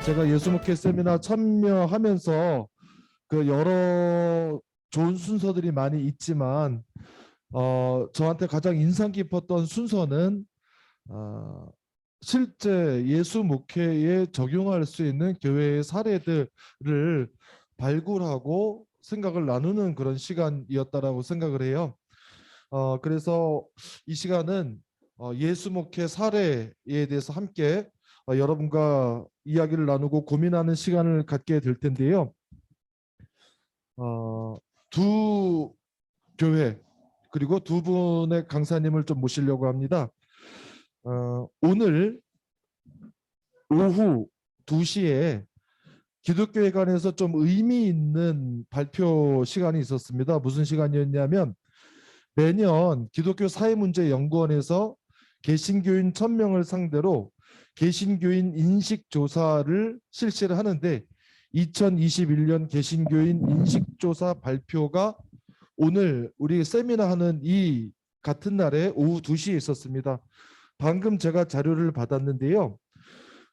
제가 예수목회 세미나 참여하면서 그 여러 좋은 순서들이 많이 있지만 저한테 가장 인상 깊었던 순서는 어, 실제 예수 목회에 적용할 수 있는 교회의 사례들을 발굴하고 생각을 나누는 그런 시간이었다라고 생각을 해요. 그래서 이 시간은 예수 목회 사례에 대해서 함께 여러분과 이야기를 나누고 고민하는 시간을 갖게 될 텐데요. 어, 두 교회 그리고 두 분의 강사님을 좀 모시려고 합니다. 오늘 오후 2시에 기독교회관에서 좀 의미 있는 발표 시간이 있었습니다. 무슨 시간이었냐면 매년 기독교 사회문제연구원에서 개신교인 1000명을 상대로 개신교인 인식조사를 실시를 하는데 2021년 개신교인 인식조사 발표가 오늘 우리 세미나 하는 이 같은 날에 오후 2시에 있었습니다. 방금 제가 자료를 받았는데요.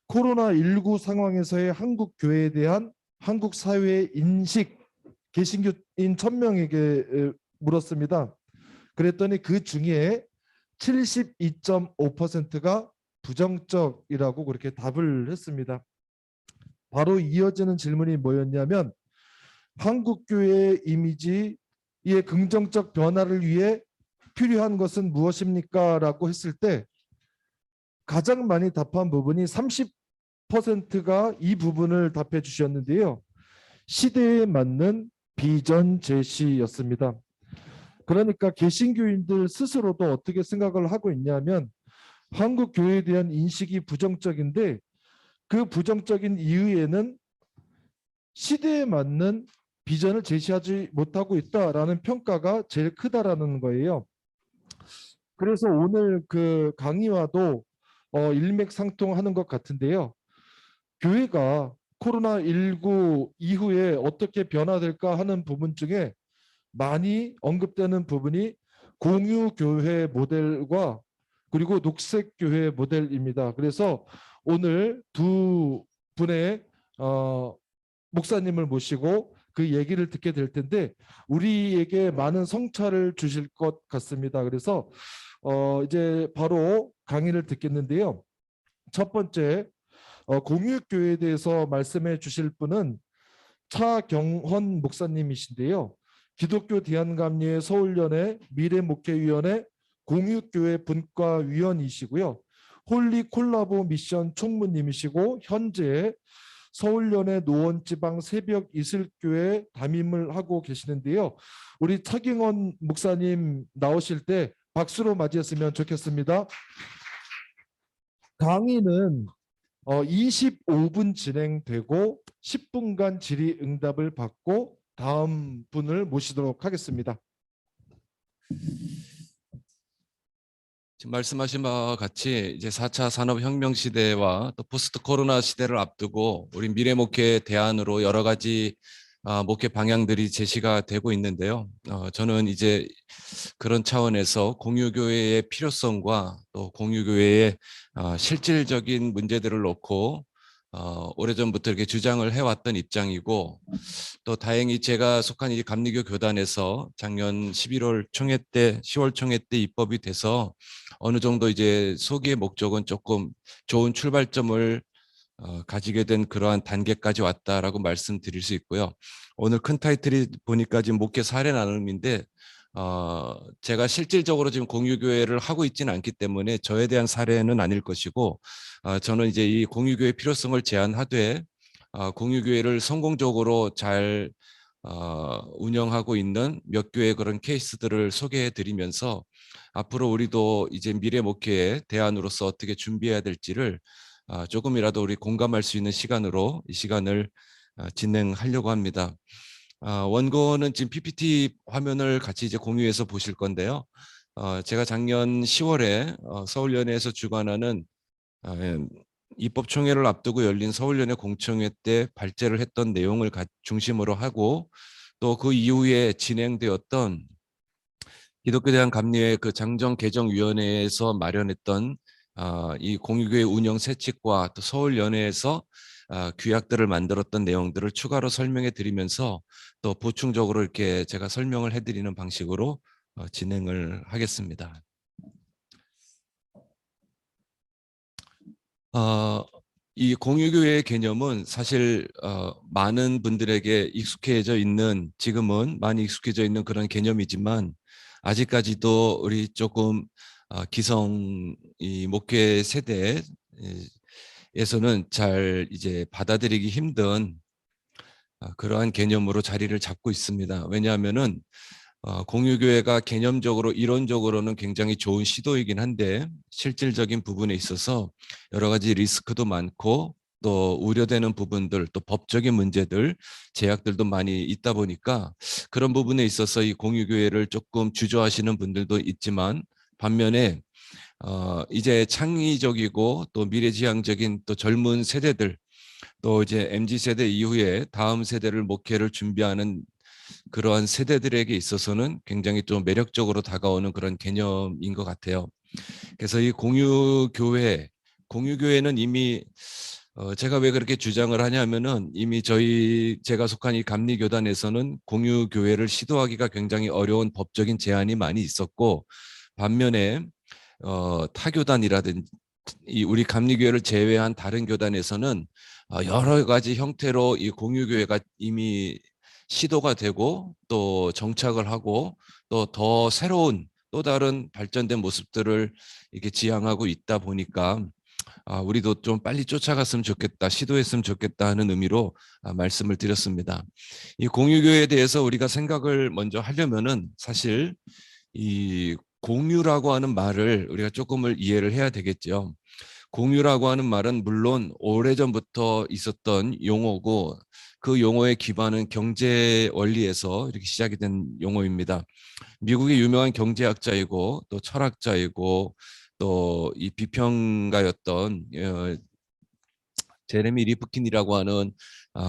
코로나19 상황에서의 한국 교회에 대한 한국 사회의 인식 개신교인 1000명에게 물었습니다. 그랬더니 그 중에 72.5%가 부정적이라고 그렇게 답을 했습니다. 바로 이어지는 질문이 뭐였냐면 한국 교회의 이미지의 긍정적 변화를 위해 필요한 것은 무엇입니까? 라고 했을 때 가장 많이 답한 부분이 30%가 이 부분을 답해 주셨는데요. 시대에 맞는 비전 제시였습니다. 그러니까 개신교인들 스스로도 어떻게 생각을 하고 있냐면 한국 교회에 대한 인식이 부정적인데 그 부정적인 이유에는 시대에 맞는 비전을 제시하지 못하고 있다라는 평가가 제일 크다라는 거예요. 그래서 오늘 그 강의와도 일맥상통하는 것 같은데요. 교회가 코로나19 이후에 어떻게 변화될까 하는 부분 중에 많이 언급되는 부분이 공유교회 모델과 그리고 녹색교회 모델입니다. 그래서 오늘 두 분의 목사님을 모시고 그 얘기를 듣게 될 텐데 우리에게 많은 성찰을 주실 것 같습니다. 그래서 이제 바로 강의를 듣겠는데요. 첫 번째 공유교회에 대해서 말씀해 주실 분은 차경헌 목사님이신데요. 기독교 대한감리회 서울연회 미래목회위원회 공유교회 분과위원이시고요. 홀리 콜라보 미션 총무님이시고 현재 서울연회 노원지방 새벽 이슬교회 담임을 하고 계시는데요. 우리 차경헌 목사님 나오실 때 박수로 맞이했으면 좋겠습니다. 강의는 25분 진행되고 10분간 질의응답을 받고 다음 분을 모시도록 하겠습니다. 지금 말씀하신 바와 같이 이제 4차 산업혁명 시대와 또 포스트 코로나 시대를 앞두고 우리 미래목회 대안으로 여러 가지 목회 방향들이 제시가 되고 있는데요. 저는 이제 그런 차원에서 공유교회의 필요성과 또 공유교회의 실질적인 문제들을 놓고 오래전부터 이렇게 주장을 해왔던 입장이고 또 다행히 제가 속한 이 감리교 교단에서 작년 11월 총회 때 10월 총회 때 입법이 돼서 어느 정도 이제 소기의 목적은 조금 좋은 출발점을 가지게 된 그러한 단계까지 왔다라고 말씀드릴 수 있고요. 오늘 큰 타이틀이 보니까 지금 목회 사례 나눔인데 제가 실질적으로 지금 공유교회를 하고 있지는 않기 때문에 저에 대한 사례는 아닐 것이고 저는 이제 이 공유교회 필요성을 제안하되 공유교회를 성공적으로 잘 운영하고 있는 몇 교회의 그런 케이스들을 소개해 드리면서 앞으로 우리도 이제 미래 목회의 대안으로서 어떻게 준비해야 될지를 조금이라도 우리 공감할 수 있는 시간으로 이 시간을 진행하려고 합니다. 원고는 지금 PPT 화면을 같이 이제 공유해서 보실 건데요. 제가 작년 10월에 서울연회에서 주관하는 입법총회를 앞두고 열린 서울연회 공청회 때 발제를 했던 내용을 중심으로 하고 또 그 이후에 진행되었던 기독교 대한감리회 그 장정개정위원회에서 마련했던 이 공유교회 운영 세칙과 또 서울연회에서 규약들을 만들었던 내용들을 추가로 설명해 드리면서 또 보충적으로 이렇게 제가 설명을 해드리는 방식으로 진행을 하겠습니다. 이 공유교회의 개념은 사실 많은 분들에게 익숙해져 있는, 지금은 많이 익숙해져 있는 그런 개념이지만 아직까지도 우리 조금 기성 이 목회 세대에서는 잘 이제 받아들이기 힘든 그러한 개념으로 자리를 잡고 있습니다. 왜냐하면은 공유교회가 개념적으로 이론적으로는 굉장히 좋은 시도이긴 한데 실질적인 부분에 있어서 여러 가지 리스크도 많고 또 우려되는 부분들, 또 법적인 문제들, 제약들도 많이 있다 보니까 그런 부분에 있어서 이 공유교회를 조금 주저하시는 분들도 있지만, 반면에 이제 창의적이고 또 미래지향적인 또 젊은 세대들, 또 이제 MZ 세대 이후에 다음 세대를 목회를 준비하는 그러한 세대들에게 있어서는 굉장히 좀 매력적으로 다가오는 그런 개념인 것 같아요. 그래서 이 공유교회는 이미 제가 왜 그렇게 주장을 하냐면은 이미 제가 속한 이 감리교단에서는 공유교회를 시도하기가 굉장히 어려운 법적인 제한이 많이 있었고, 반면에 타교단이라든지 이 우리 감리교회를 제외한 다른 교단에서는 여러 가지 형태로 이 공유교회가 이미 시도가 되고 또 정착을 하고 또 더 새로운 또 다른 발전된 모습들을 이렇게 지향하고 있다 보니까 우리도 좀 빨리 쫓아갔으면 좋겠다, 시도했으면 좋겠다 하는 의미로 말씀을 드렸습니다. 이 공유교회에 대해서 우리가 생각을 먼저 하려면은 사실 이 공유라고 하는 말을 우리가 조금을 이해를 해야 되겠죠. 공유라고 하는 말은 물론 오래전부터 있었던 용어고 그 용어의 기반은 경제 원리에서 이렇게 시작이 된 용어입니다. 미국의 유명한 경제학자이고 또 철학자이고 또 이 비평가였던 제레미 리프킨이라고 하는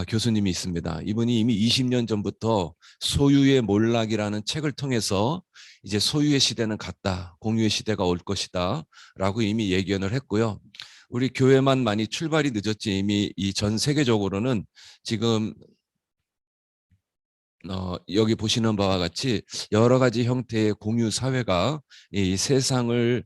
교수님이 있습니다. 이분이 이미 20년 전부터 소유의 몰락이라는 책을 통해서 이제 소유의 시대는 갔다, 공유의 시대가 올 것이다 라고 이미 예견을 했고요. 우리 교회만 많이 출발이 늦었지 이미 이 전 세계적으로는 지금 여기 보시는 바와 같이 여러 가지 형태의 공유 사회가 이 세상을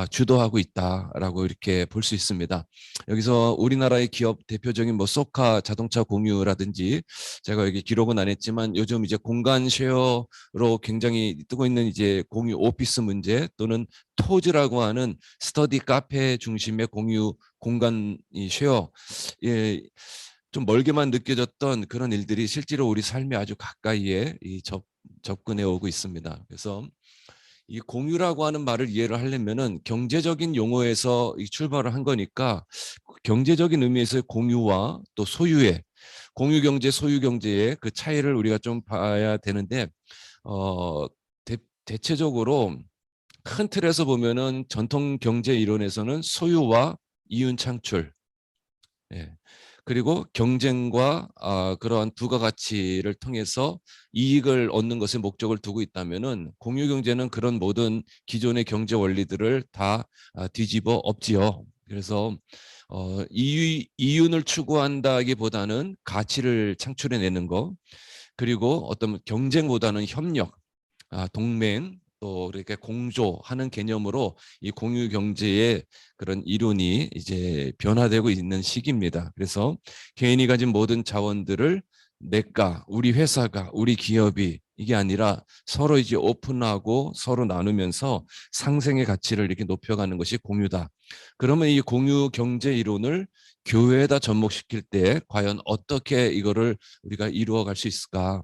주도하고 있다라고 이렇게 볼 수 있습니다. 여기서 우리나라의 기업 대표적인 뭐 소카 자동차 공유라든지, 제가 여기 기록은 안 했지만 요즘 이제 공간 쉐어로 굉장히 뜨고 있는 이제 공유 오피스 문제, 또는 토즈라고 하는 스터디 카페 중심의 공유 공간 이 쉐어, 예, 좀 멀게만 느껴졌던 그런 일들이 실제로 우리 삶에 아주 가까이에 접근해 오고 있습니다. 그래서 이 공유라고 하는 말을 이해를 하려면은 경제적인 용어에서 출발을 한 거니까 경제적인 의미에서의 공유와 또 소유의 공유 경제, 소유 경제의 그 차이를 우리가 좀 봐야 되는데, 어, 대체적으로 큰 틀에서 보면은 전통 경제 이론에서는 소유와 이윤 창출, 예. 그리고 경쟁과 그러한 부가가치를 통해서 이익을 얻는 것에 목적을 두고 있다면은 공유경제는 그런 모든 기존의 경제 원리들을 다 뒤집어 엎지요. 그래서 이윤을 추구한다기보다는 가치를 창출해내는 거, 그리고 어떤 경쟁보다는 협력, 동맹, 또 이렇게 공조하는 개념으로 이 공유 경제의 그런 이론이 이제 변화되고 있는 시기입니다. 그래서 개인이 가진 모든 자원들을 내가, 우리 회사가, 우리 기업이, 이게 아니라 서로 이제 오픈하고 서로 나누면서 상생의 가치를 이렇게 높여가는 것이 공유다. 그러면 이 공유 경제 이론을 교회에다 접목시킬 때 과연 어떻게 이거를 우리가 이루어 갈 수 있을까?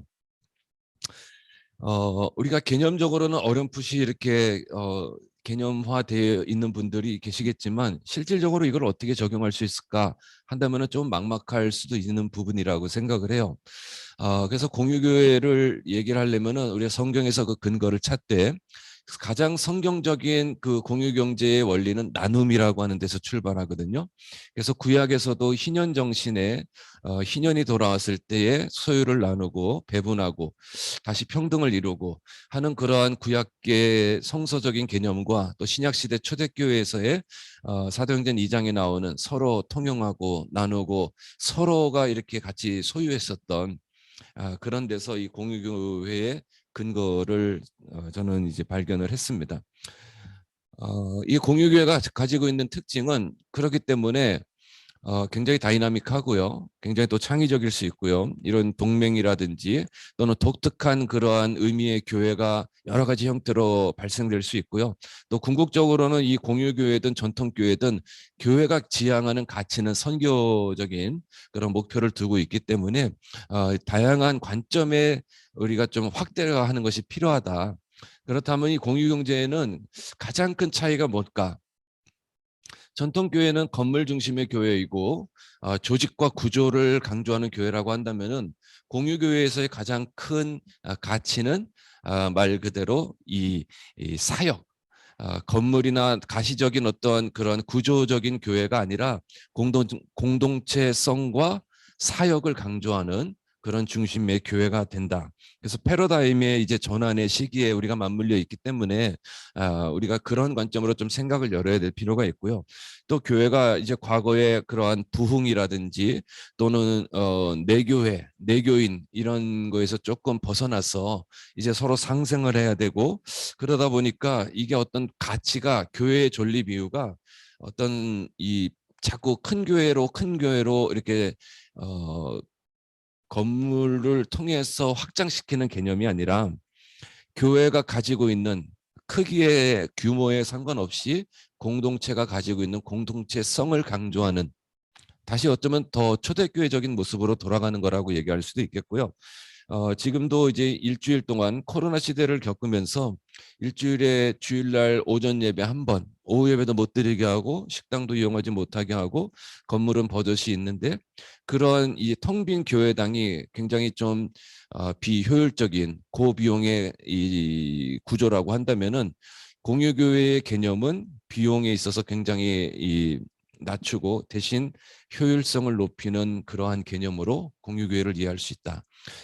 우리가 개념적으로는 어렴풋이 이렇게 개념화되어 있는 분들이 계시겠지만 실질적으로 이걸 어떻게 적용할 수 있을까 한다면은 좀 막막할 수도 있는 부분이라고 생각을 해요. 그래서 공유교회를 얘기를 하려면은 우리가 성경에서 그 근거를 찾되 가장 성경적인 그 공유경제의 원리는 나눔이라고 하는 데서 출발하거든요. 그래서 구약에서도 희년 정신에 희년이 돌아왔을 때에 소유를 나누고 배분하고 다시 평등을 이루고 하는 그러한 구약계 성서적인 개념과 또 신약시대 초대교회에서의 사도행전 2장에 나오는 서로 통용하고 나누고 서로가 이렇게 같이 소유했었던 그런 데서 이 공유교회의 근거를 저는 이제 발견을 했습니다. 이 공유교회가 가지고 있는 특징은 그렇기 때문에 굉장히 다이나믹하고요. 굉장히 또 창의적일 수 있고요. 이런 동맹이라든지 또는 독특한 그러한 의미의 교회가 여러 가지 형태로 발생될 수 있고요. 또 궁극적으로는 이 공유교회든 전통교회든 교회가 지향하는 가치는 선교적인 그런 목표를 두고 있기 때문에 다양한 관점에 우리가 좀 확대하는 것이 필요하다. 그렇다면 이 공유경제에는 가장 큰 차이가 뭘까? 전통교회는 건물 중심의 교회이고 조직과 구조를 강조하는 교회라고 한다면은 공유교회에서의 가장 큰 가치는 말 그대로 이 사역, 건물이나 가시적인 어떤 그런 구조적인 교회가 아니라 공동체성과 사역을 강조하는 그런 중심의 교회가 된다. 그래서 패러다임의 이제 전환의 시기에 우리가 맞물려 있기 때문에 우리가 그런 관점으로 좀 생각을 열어야 될 필요가 있고요. 또 교회가 이제 과거의 그러한 부흥이라든지 또는 내교회, 내교인 이런 거에서 조금 벗어나서 이제 서로 상생을 해야 되고 그러다 보니까 이게 어떤 가치가 교회의 존립 이유가 어떤 이 자꾸 큰 교회로 이렇게 건물을 통해서 확장시키는 개념이 아니라 교회가 가지고 있는 크기의 규모에 상관없이 공동체가 가지고 있는 공동체성을 강조하는 다시 어쩌면 더 초대교회적인 모습으로 돌아가는 거라고 얘기할 수도 있겠고요. 지금도 이제 일주일 동안 코로나 시대를 겪으면서 일주일에 주일날 오전 예배 한 번, 오후 예배도 못 드리게 하고 식당도 이용하지 못하게 하고 건물은 버젓이 있는데 그런 이 텅 빈 교회당이 굉장히 좀 비효율적인 고비용의 이 구조라고 한다면은 공유교회의 개념은 비용에 있어서 굉장히 낮추고 대신 효율성을 높이는 그러한 개념으로 공유교회를 이해할 수 있다.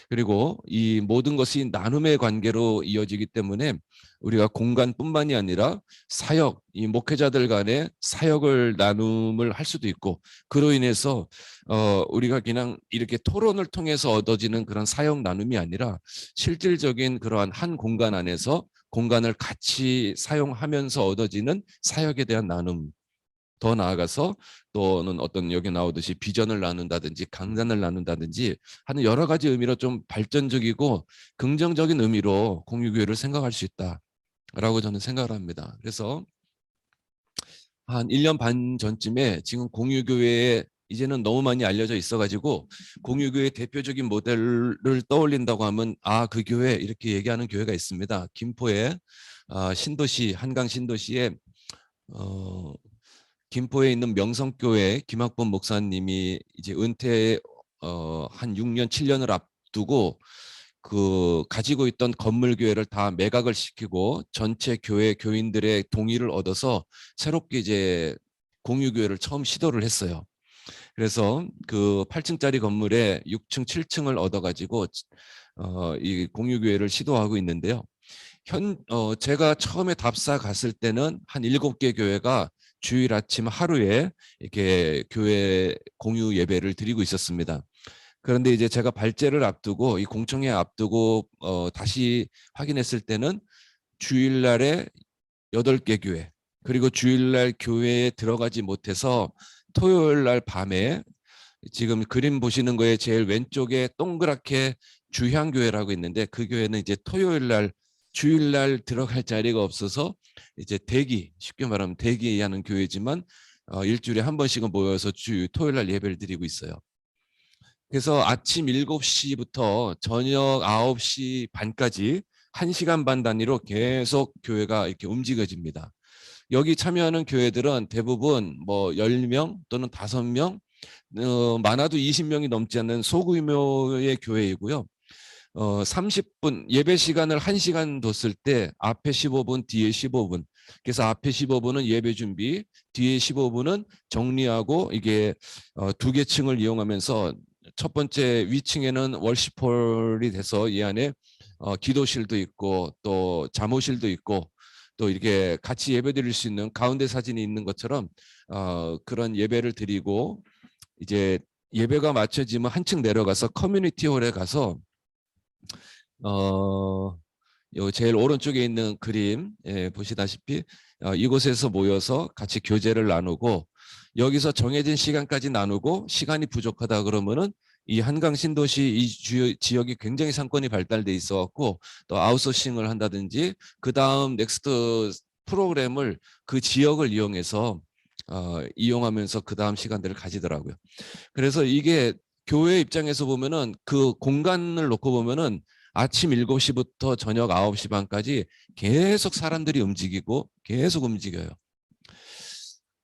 그리고 이 모든 것이 나눔의 관계로 이어지기 때문에 우리가 공간뿐만이 아니라 사역, 이 목회자들 간의 사역을 나눔을 할 수도 있고 그로 인해서 우리가 그냥 이렇게 토론을 통해서 얻어지는 그런 사역 나눔이 아니라 실질적인 그러한 한 공간 안에서 공간을 같이 사용하면서 얻어지는 사역에 대한 나눔 더 나아가서 또는 어떤 여기 나오듯이 비전을 나눈다든지 강단을 나눈다든지 하는 여러 가지 의미로 좀 발전적이고 긍정적인 의미로 공유교회를 생각할 수 있다라고 저는 생각을 합니다. 그래서 한 1년 반 전쯤에 지금 공유교회에 이제는 너무 많이 알려져 있어가지고 공유교회 대표적인 모델을 떠올린다고 하면 그 교회 이렇게 얘기하는 교회가 있습니다. 김포에 신도시 한강 신도시에 김포에 있는 명성교회 김학범 목사님이 이제 은퇴 한 6년 7년을 앞두고 그 가지고 있던 건물 교회를 다 매각을 시키고 전체 교회 교인들의 동의를 얻어서 새롭게 이제 공유교회를 처음 시도를 했어요. 그래서 그 8층짜리 건물에 6층, 7층을 얻어가지고 이 공유교회를 시도하고 있는데요. 제가 처음에 답사 갔을 때는 한 7개 교회가 주일 아침 하루에 이렇게 교회 공유 예배를 드리고 있었습니다. 그런데 이제 제가 발제를 앞두고 이 공청회 앞두고 다시 확인했을 때는 주일날에 8개 교회 그리고 주일날 교회에 들어가지 못해서 토요일날 밤에 지금 그림 보시는 거에 제일 왼쪽에 동그랗게 주향교회라고 있는데 그 교회는 이제 토요일날 주일날 들어갈 자리가 없어서 이제 쉽게 말하면 대기하는 교회지만 일주일에 한 번씩은 모여서 토요일날 예배를 드리고 있어요. 그래서 아침 7시부터 저녁 9시 반까지 1시간 반 단위로 계속 교회가 이렇게 움직여집니다. 여기 참여하는 교회들은 대부분 뭐 10명 또는 5명 많아도 20명이 넘지 않는 소규모의 교회이고요. 30분 예배 시간을 1시간 뒀을 때 앞에 15분, 뒤에 15분. 그래서 앞에 15분은 예배 준비, 뒤에 15분은 정리하고 이게 두 개 층을 이용하면서 첫 번째 위층에는 월시폴이 돼서 이 안에 기도실도 있고 또 잠옷실도 있고 또 이렇게 같이 예배 드릴 수 있는 가운데 사진이 있는 것처럼 그런 예배를 드리고 이제 예배가 마쳐지면 한층 내려가서 커뮤니티 홀에 가서 요 제일 오른쪽에 있는 그림 보시다시피 이곳에서 모여서 같이 교제를 나누고 여기서 정해진 시간까지 나누고 시간이 부족하다 그러면은 이 한강 신도시 이 지역이 굉장히 상권이 발달돼 있어 갖고 또 아웃소싱을 한다든지 그 다음 넥스트 프로그램을 그 지역을 이용해서 이용하면서 그 다음 시간들을 가지더라고요. 그래서 이게 교회 입장에서 보면은 그 공간을 놓고 보면은 아침 7시부터 저녁 9시 반까지 계속 사람들이 움직이고 계속 움직여요.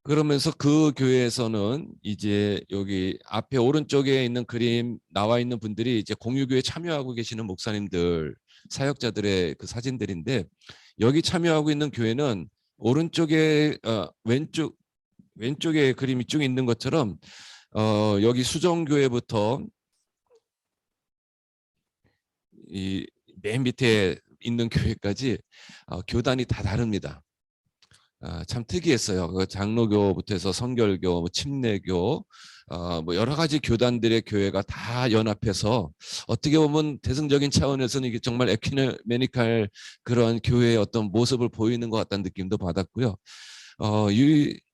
그러면서 그 교회에서는 이제 여기 앞에 오른쪽에 있는 그림 나와 있는 분들이 이제 공유교회 참여하고 계시는 목사님들, 사역자들의 그 사진들인데 여기 참여하고 있는 교회는 오른쪽에 왼쪽에 그림이 쭉 있는 것처럼 여기 수정교회부터 이 맨 밑에 있는 교회까지 교단이 다 다릅니다. 참 특이했어요. 그 장로교부터 해서 성결교, 뭐 침례교, 뭐 여러 가지 교단들의 교회가 다 연합해서 어떻게 보면 대승적인 차원에서는 이게 정말 에큐메니칼 그런 교회의 어떤 모습을 보이는 것 같다는 느낌도 받았고요.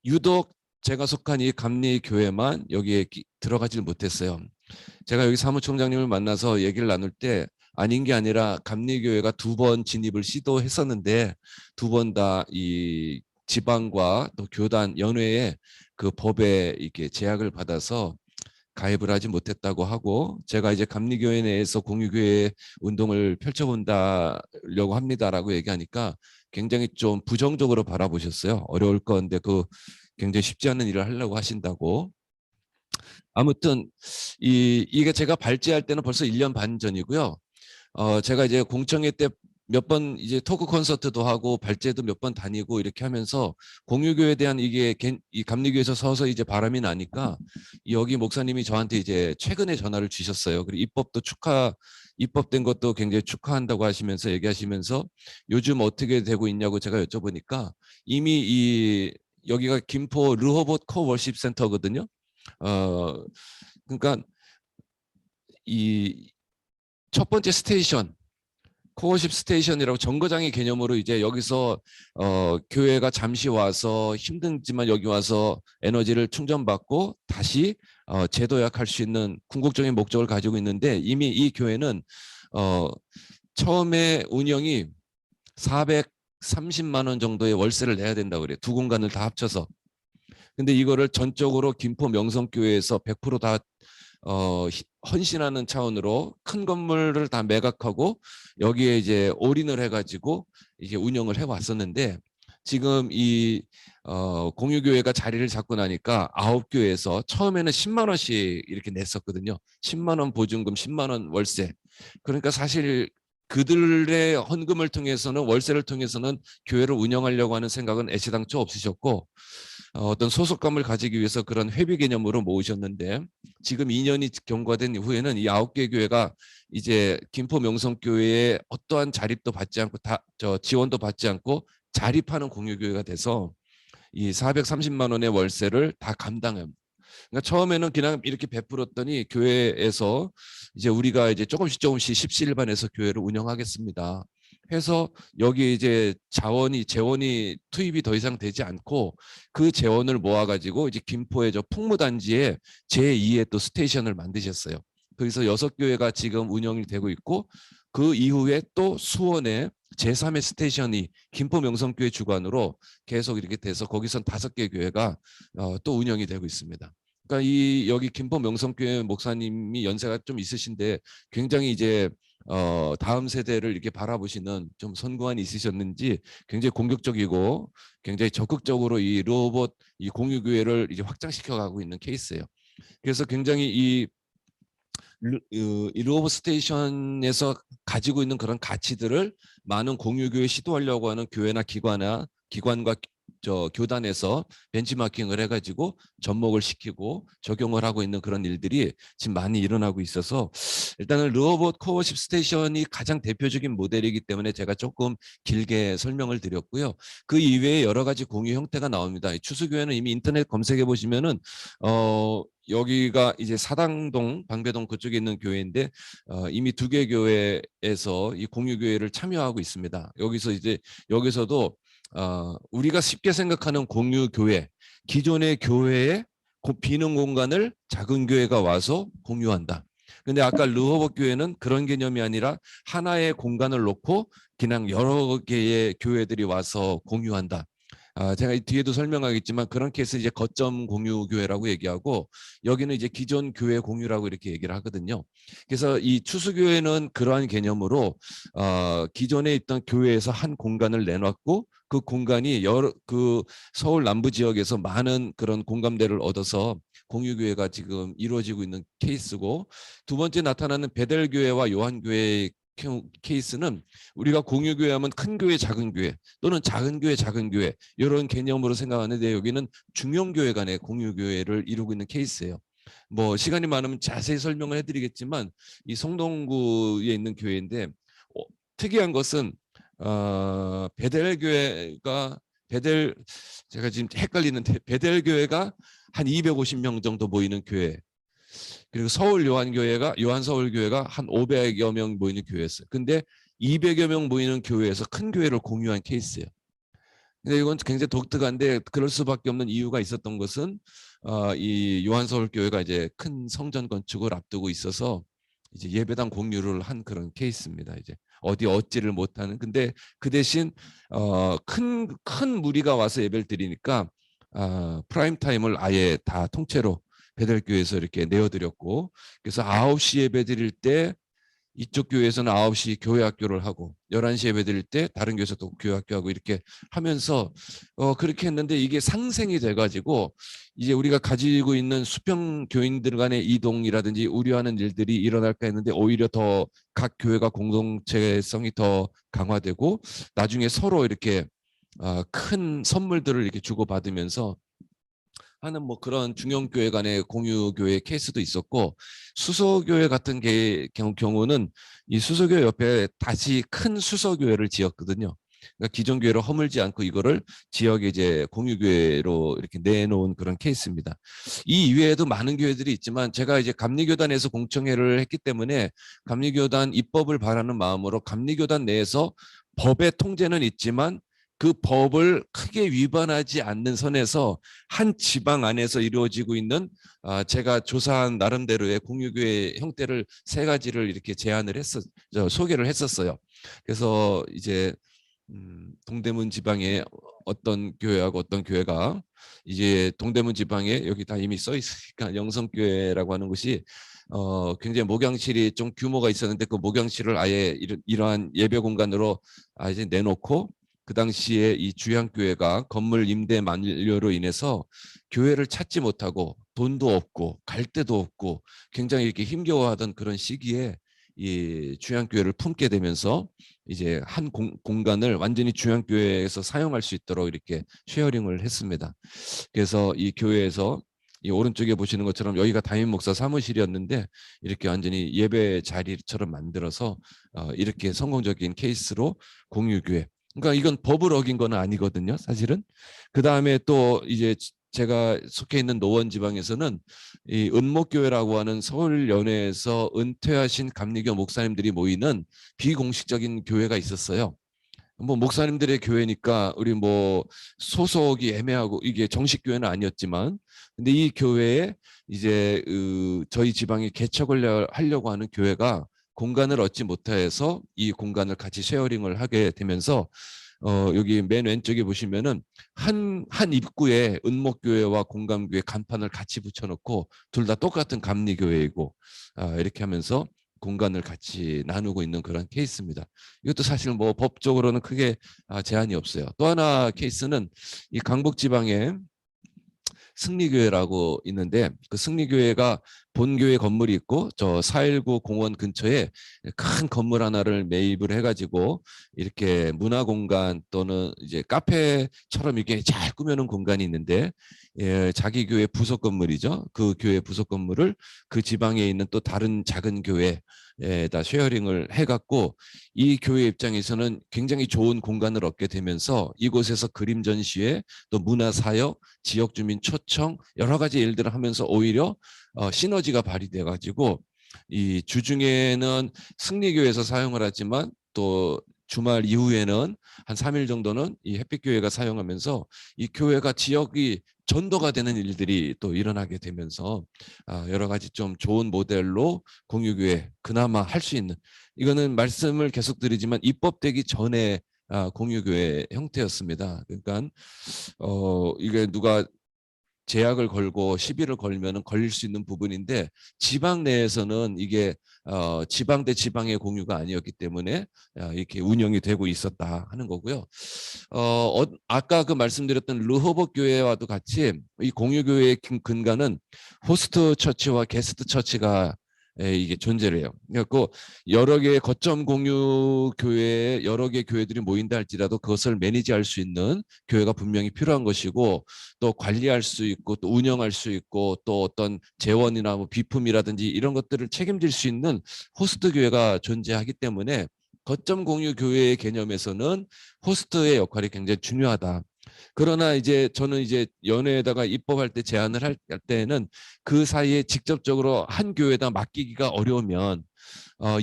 유독 제가 속한 이 감리 교회만 여기에 들어가질 못했어요. 제가 여기 사무총장님을 만나서 얘기를 나눌 때 아닌 게 아니라 감리교회가 2번 진입을 시도했었는데 2번 다 이 지방과 또 교단 연회에 그 법에 이렇게 제약을 받아서 가입을 하지 못했다고 하고 제가 이제 감리교회 내에서 공유교회 운동을 펼쳐본다려고 합니다라고 얘기하니까 굉장히 좀 부정적으로 바라보셨어요. 어려울 건데 그 굉장히 쉽지 않은 일을 하려고 하신다고. 아무튼 이게 제가 발제할 때는 벌써 1년 반 전이고요. 제가 이제 공청회 때 몇 번 이제 토크 콘서트도 하고 발제도 몇 번 다니고 이렇게 하면서 공유교회에 대한 이게 이 감리교에서 서서 이제 바람이 나니까 여기 목사님이 저한테 이제 최근에 전화를 주셨어요. 그리고 입법된 것도 굉장히 축하한다고 하시면서 얘기하시면서 요즘 어떻게 되고 있냐고 제가 여쭤보니까 이미 여기가 김포 르호봇 코워십 센터거든요. 그러니까 이 첫 번째 스테이션 코어십 스테이션이라고 정거장의 개념으로 이제 여기서 교회가 잠시 와서 힘들지만 여기 와서 에너지를 충전받고 다시 재도약할 수 있는 궁극적인 목적을 가지고 있는데 이미 이 교회는 처음에 운영이 430만 원 정도의 월세를 내야 된다고 그래요. 두 공간을 다 합쳐서. 근데 이거를 전적으로 김포 명성교회에서 100%다 헌신하는 차원으로 큰 건물을 다 매각하고 여기에 이제 올인을 해가지고 이제 운영을 해왔었는데 지금 이 공유교회가 자리를 잡고 나니까 9교회에서 처음에는 10만 원씩 이렇게 냈었거든요. 10만 원 보증금, 10만 원 월세. 그러니까 사실 그들의 헌금을 통해서는 월세를 통해서는 교회를 운영하려고 하는 생각은 애시당초 없으셨고 어떤 소속감을 가지기 위해서 그런 회비 개념으로 모으셨는데 지금 2년이 경과된 이후에는 이 9개 교회가 이제 김포 명성교회에 어떠한 자립도 받지 않고 지원도 받지 않고 자립하는 공유교회가 돼서 이 430만 원의 월세를 다 감당합니다. 그러니까 처음에는 그냥 이렇게 베풀었더니 교회에서 이제 우리가 이제 조금씩 십시일반해서 교회를 운영하겠습니다. 해서 여기 이제 재원이 투입이 더 이상 되지 않고 그 재원을 모아가지고 이제 김포의 저 풍무단지에 제2의 또 스테이션을 만드셨어요. 그래서 6교회가 지금 운영이 되고 있고 그 이후에 또 수원에 제3의 스테이션이 김포 명성교회 주관으로 계속 이렇게 돼서 거기선 5개 교회가 또 운영이 되고 있습니다. 그러니까 여기 김포 명성교회 목사님이 연세가 좀 있으신데 굉장히 이제 다음 세대를 이렇게 바라보시는 좀 선구안이 있으셨는지 굉장히 공격적이고 굉장히 적극적으로 이 공유교회를 이제 확장시켜 가고 있는 케이스예요. 그래서 굉장히 이 루어브 스테이션에서 가지고 있는 그런 가치들을 많은 공유교회 시도하려고 하는 교회나 기관과 교단에서 벤치마킹을 해가지고 접목을 시키고 적용을 하고 있는 그런 일들이 지금 많이 일어나고 있어서 일단은 르호봇 코어십 스테이션이 가장 대표적인 모델이기 때문에 제가 조금 길게 설명을 드렸고요. 그 이외에 여러 가지 공유 형태가 나옵니다. 추수교회는 이미 인터넷 검색해 보시면은 여기가 이제 사당동, 방배동 그쪽에 있는 교회인데 이미 2개 교회에서 이 공유교회를 참여하고 있습니다. 여기서도 우리가 쉽게 생각하는 공유교회, 기존의 교회에 비는 공간을 작은 교회가 와서 공유한다. 근데 아까 르호봇 교회는 그런 개념이 아니라 하나의 공간을 놓고 그냥 여러 개의 교회들이 와서 공유한다. 제가 뒤에도 설명하겠지만 그런 케이스 이제 거점 공유 교회라고 얘기하고 여기는 이제 기존 교회 공유라고 이렇게 얘기를 하거든요. 그래서 이 추수교회는 그러한 개념으로 기존에 있던 교회에서 한 공간을 내놨고 그 공간이 그 서울 남부 지역에서 많은 그런 공감대를 얻어서 공유교회가 지금 이루어지고 있는 케이스고, 두 번째 나타나는 베델교회와 요한교회의 케이스는 우리가 공유교회 하면 큰 교회, 작은 교회 또는 작은 교회, 작은 교회 이런 개념으로 생각하는데 여기는 중형교회 간의 공유교회를 이루고 있는 케이스예요. 뭐 시간이 많으면 자세히 설명을 해드리겠지만 이 성동구에 있는 교회인데 특이한 것은 제가 지금 헷갈리는데 베델교회가 한 250명 정도 모이는 교회, 그리고 서울 요한서울교회가 한 500여 명 모이는 교회였어요. 근데 200여 명 모이는 교회에서 큰 교회를 공유한 케이스예요. 근데 이건 굉장히 독특한데 그럴 수밖에 없는 이유가 있었던 것은 이 요한서울교회가 이제 큰 성전 건축을 앞두고 있어서 이제 예배당 공유를 한 그런 케이스입니다. 이제 어찌를 못하는. 근데 그 대신 큰 무리가 와서 예배를 드리니까 프라임 타임을 아예 다 통째로 베델교회에서 이렇게 내어드렸고, 그래서 9시 예배 드릴 때 이쪽 교회에서는 9시 교회 학교를 하고 11시 예배 드릴 때 다른 교회에서도 교회 학교하고 이렇게 하면서 그렇게 했는데 이게 상생이 돼가지고 이제 우리가 가지고 있는 수평 교인들 간의 이동이라든지 우려하는 일들이 일어날까 했는데 오히려 더 각 교회가 공동체성이 더 강화되고 나중에 서로 이렇게 큰 선물들을 이렇게 주고받으면서 하는 뭐 그런 중형교회 간의 공유교회 케이스도 있었고, 수소교회 같은 경우는 이 수소교회 옆에 다시 큰 수소교회를 지었거든요. 그러니까 기존 교회를 허물지 않고 이거를 지역에 이제 공유교회로 이렇게 내놓은 그런 케이스입니다. 이 이외에도 많은 교회들이 있지만 제가 이제 감리교단에서 공청회를 했기 때문에 감리교단 입법을 바라는 마음으로 감리교단 내에서 법의 통제는 있지만 그 법을 크게 위반하지 않는 선에서 한 지방 안에서 이루어지고 있는 제가 조사한 나름대로의 공유교회 형태를 3가지를 이렇게 소개를 했었어요. 그래서 이제 동대문 지방에 어떤 교회하고 어떤 교회가 이제 동대문 지방에 여기 다 이미 써 있으니까 영성교회라고 하는 곳이 굉장히 목양실이 좀 규모가 있었는데 그 목양실을 아예 이러한 예배 공간으로 이제 내놓고, 그 당시에 이 주양교회가 건물 임대 만료로 인해서 교회를 찾지 못하고 돈도 없고 갈 데도 없고 굉장히 이렇게 힘겨워하던 그런 시기에 이 주양교회를 품게 되면서 이제 한 공간을 완전히 주양교회에서 사용할 수 있도록 이렇게 쉐어링을 했습니다. 그래서 이 교회에서 이 오른쪽에 보시는 것처럼 여기가 담임 목사 사무실이었는데 이렇게 완전히 예배 자리처럼 만들어서 이렇게 성공적인 케이스로 공유교회. 그러니까 이건 법을 어긴 건 아니거든요, 사실은. 그 다음에 또 이제 제가 속해 있는 노원 지방에서는 이 은목교회라고 하는 서울 연회에서 은퇴하신 감리교 목사님들이 모이는 비공식적인 교회가 있었어요. 뭐 목사님들의 교회니까 우리 뭐 소속이 애매하고 이게 정식 교회는 아니었지만, 근데 이 교회에 이제 저희 지방에 개척을 하려고 하는 교회가 공간을 얻지 못해서 이 공간을 같이 쉐어링을 하게 되면서 여기 맨 왼쪽에 보시면은 한 입구에 은목교회와 공감교회 간판을 같이 붙여놓고 둘 다 똑같은 감리교회이고 이렇게 하면서 공간을 같이 나누고 있는 그런 케이스입니다. 이것도 사실 뭐 법적으로는 크게 제한이 없어요. 또 하나 케이스는 이 강북 지방에 승리교회라고 있는데 그 승리교회가 본교회 건물이 있고 저 419 공원 근처에 큰 건물 하나를 매입을 해가지고 이렇게 문화 공간 또는 이제 카페처럼 이렇게 잘 꾸며놓은 공간이 있는데 예, 자기 교회 부속 건물이죠. 그 교회 부속 건물을 그 지방에 있는 또 다른 작은 교회에다 쉐어링을 해갖고 이 교회 입장에서는 굉장히 좋은 공간을 얻게 되면서 이곳에서 그림 전시회 또 문화 사역, 지역 주민 초청 여러 가지 일들을 하면서 오히려 시너지가 발휘돼 가지고 이 주중에는 승리교회에서 사용을 하지만 또 주말 이후에는 한 3일 정도는 이 햇빛교회가 사용하면서 이 교회가 지역이 전도가 되는 일들이 또 일어나게 되면서 여러 가지 좀 좋은 모델로 공유교회 그나마 할 수 있는 이거는 말씀을 계속 드리지만 입법되기 전에 공유교회 형태였습니다. 그러니까 이게 누가 제약을 걸고 시비를 걸면은 걸릴 수 있는 부분인데 지방 내에서는 이게 지방 대 지방의 공유가 아니었기 때문에 이렇게 운영이 되고 있었다 하는 거고요. 아까 그 말씀드렸던 르호봇 교회와도 같이 이 공유 교회의 근간은 호스트 처치와 게스트 처치가 이게 존재를 해요. 그래서 여러 개의 거점 공유 교회에 여러 개의 교회들이 모인다 할지라도 그것을 매니지할 수 있는 교회가 분명히 필요한 것이고 또 관리할 수 있고 또 운영할 수 있고 또 어떤 재원이나 뭐 비품이라든지 이런 것들을 책임질 수 있는 호스트 교회가 존재하기 때문에 거점 공유 교회의 개념에서는 호스트의 역할이 굉장히 중요하다. 그러나 이제 저는 이제 연회에다가 입법할 때 제안을 할 때는 그 사이에 직접적으로 한 교회에다 맡기기가 어려우면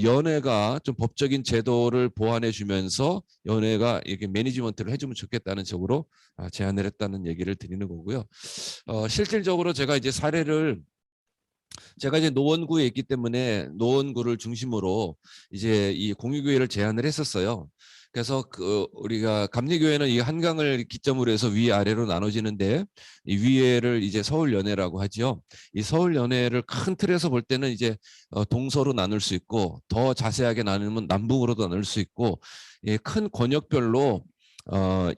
연회가 좀 법적인 제도를 보완해 주면서 연회가 이렇게 매니지먼트를 해주면 좋겠다는 쪽으로 제안을 했다는 얘기를 드리는 거고요. 실질적으로 제가 이제 사례를 제가 이제 노원구에 있기 때문에 노원구를 중심으로 이제 이 공유교회를 제안을 했었어요. 그래서 그 우리가 감리교회는 이 한강을 기점으로 해서 위아래로 나눠지는데 이 위에를 이제 서울연회라고 하지요. 이 서울연회를 큰 틀에서 볼 때는 이제 동서로 나눌 수 있고 더 자세하게 나누면 남북으로도 나눌 수 있고 큰 권역별로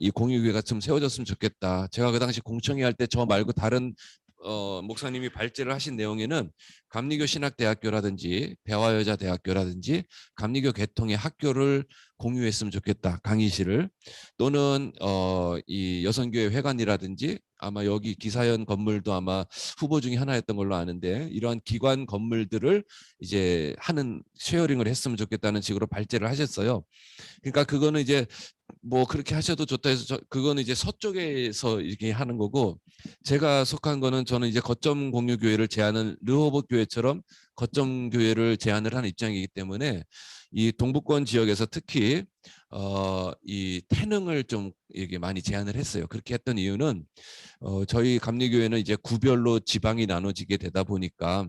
이 공유교회가 좀 세워졌으면 좋겠다. 제가 그 당시 공청회 할 때 저 말고 다른 목사님이 발제를 하신 내용에는 감리교 신학대학교라든지 배화여자대학교라든지 감리교 계통의 학교를 공유했으면 좋겠다. 강의실을 또는 이 여성교회 회관이라든지 아마 여기 기사연 건물도 아마 후보 중에 하나였던 걸로 아는데 이러한 기관 건물들을 이제 하는 쉐어링을 했으면 좋겠다는 식으로 발제를 하셨어요. 그러니까 그거는 이제 뭐 그렇게 하셔도 좋다 해서 그거는 이제 서쪽에서 이렇게 하는 거고 제가 속한 거는 저는 이제 거점 공유 교회를 제안을 르호봇 교회처럼 거점 교회를 제안을 하는 입장이기 때문에 이 동부권 지역에서 특히 이 태능을 좀 이게 많이 제안을 했어요. 그렇게 했던 이유는 저희 감리교회는 이제 구별로 지방이 나눠지게 되다 보니까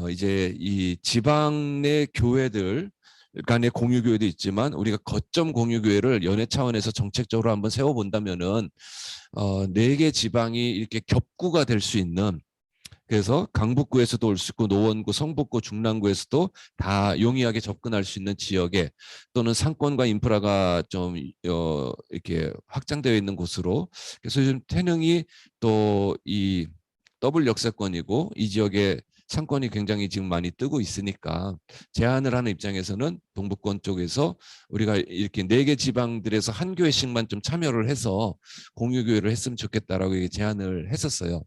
이제 이 지방 내 교회들 간의 공유교회도 있지만 우리가 거점 공유교회를 연회 차원에서 정책적으로 한번 세워본다면은 4개 지방이 이렇게 겹구가 될 수 있는 그래서 강북구에서도 올 수 있고 노원구, 성북구, 중랑구에서도 다 용이하게 접근할 수 있는 지역에 또는 상권과 인프라가 좀 이렇게 확장되어 있는 곳으로 그래서 요즘 태능이 또 이 더블 역세권이고 이 지역에 상권이 굉장히 지금 많이 뜨고 있으니까 제안을 하는 입장에서는 동부권 쪽에서 우리가 이렇게 4개 지방들에서 한 교회씩만 좀 참여를 해서 공유교회를 했으면 좋겠다라고 제안을 했었어요.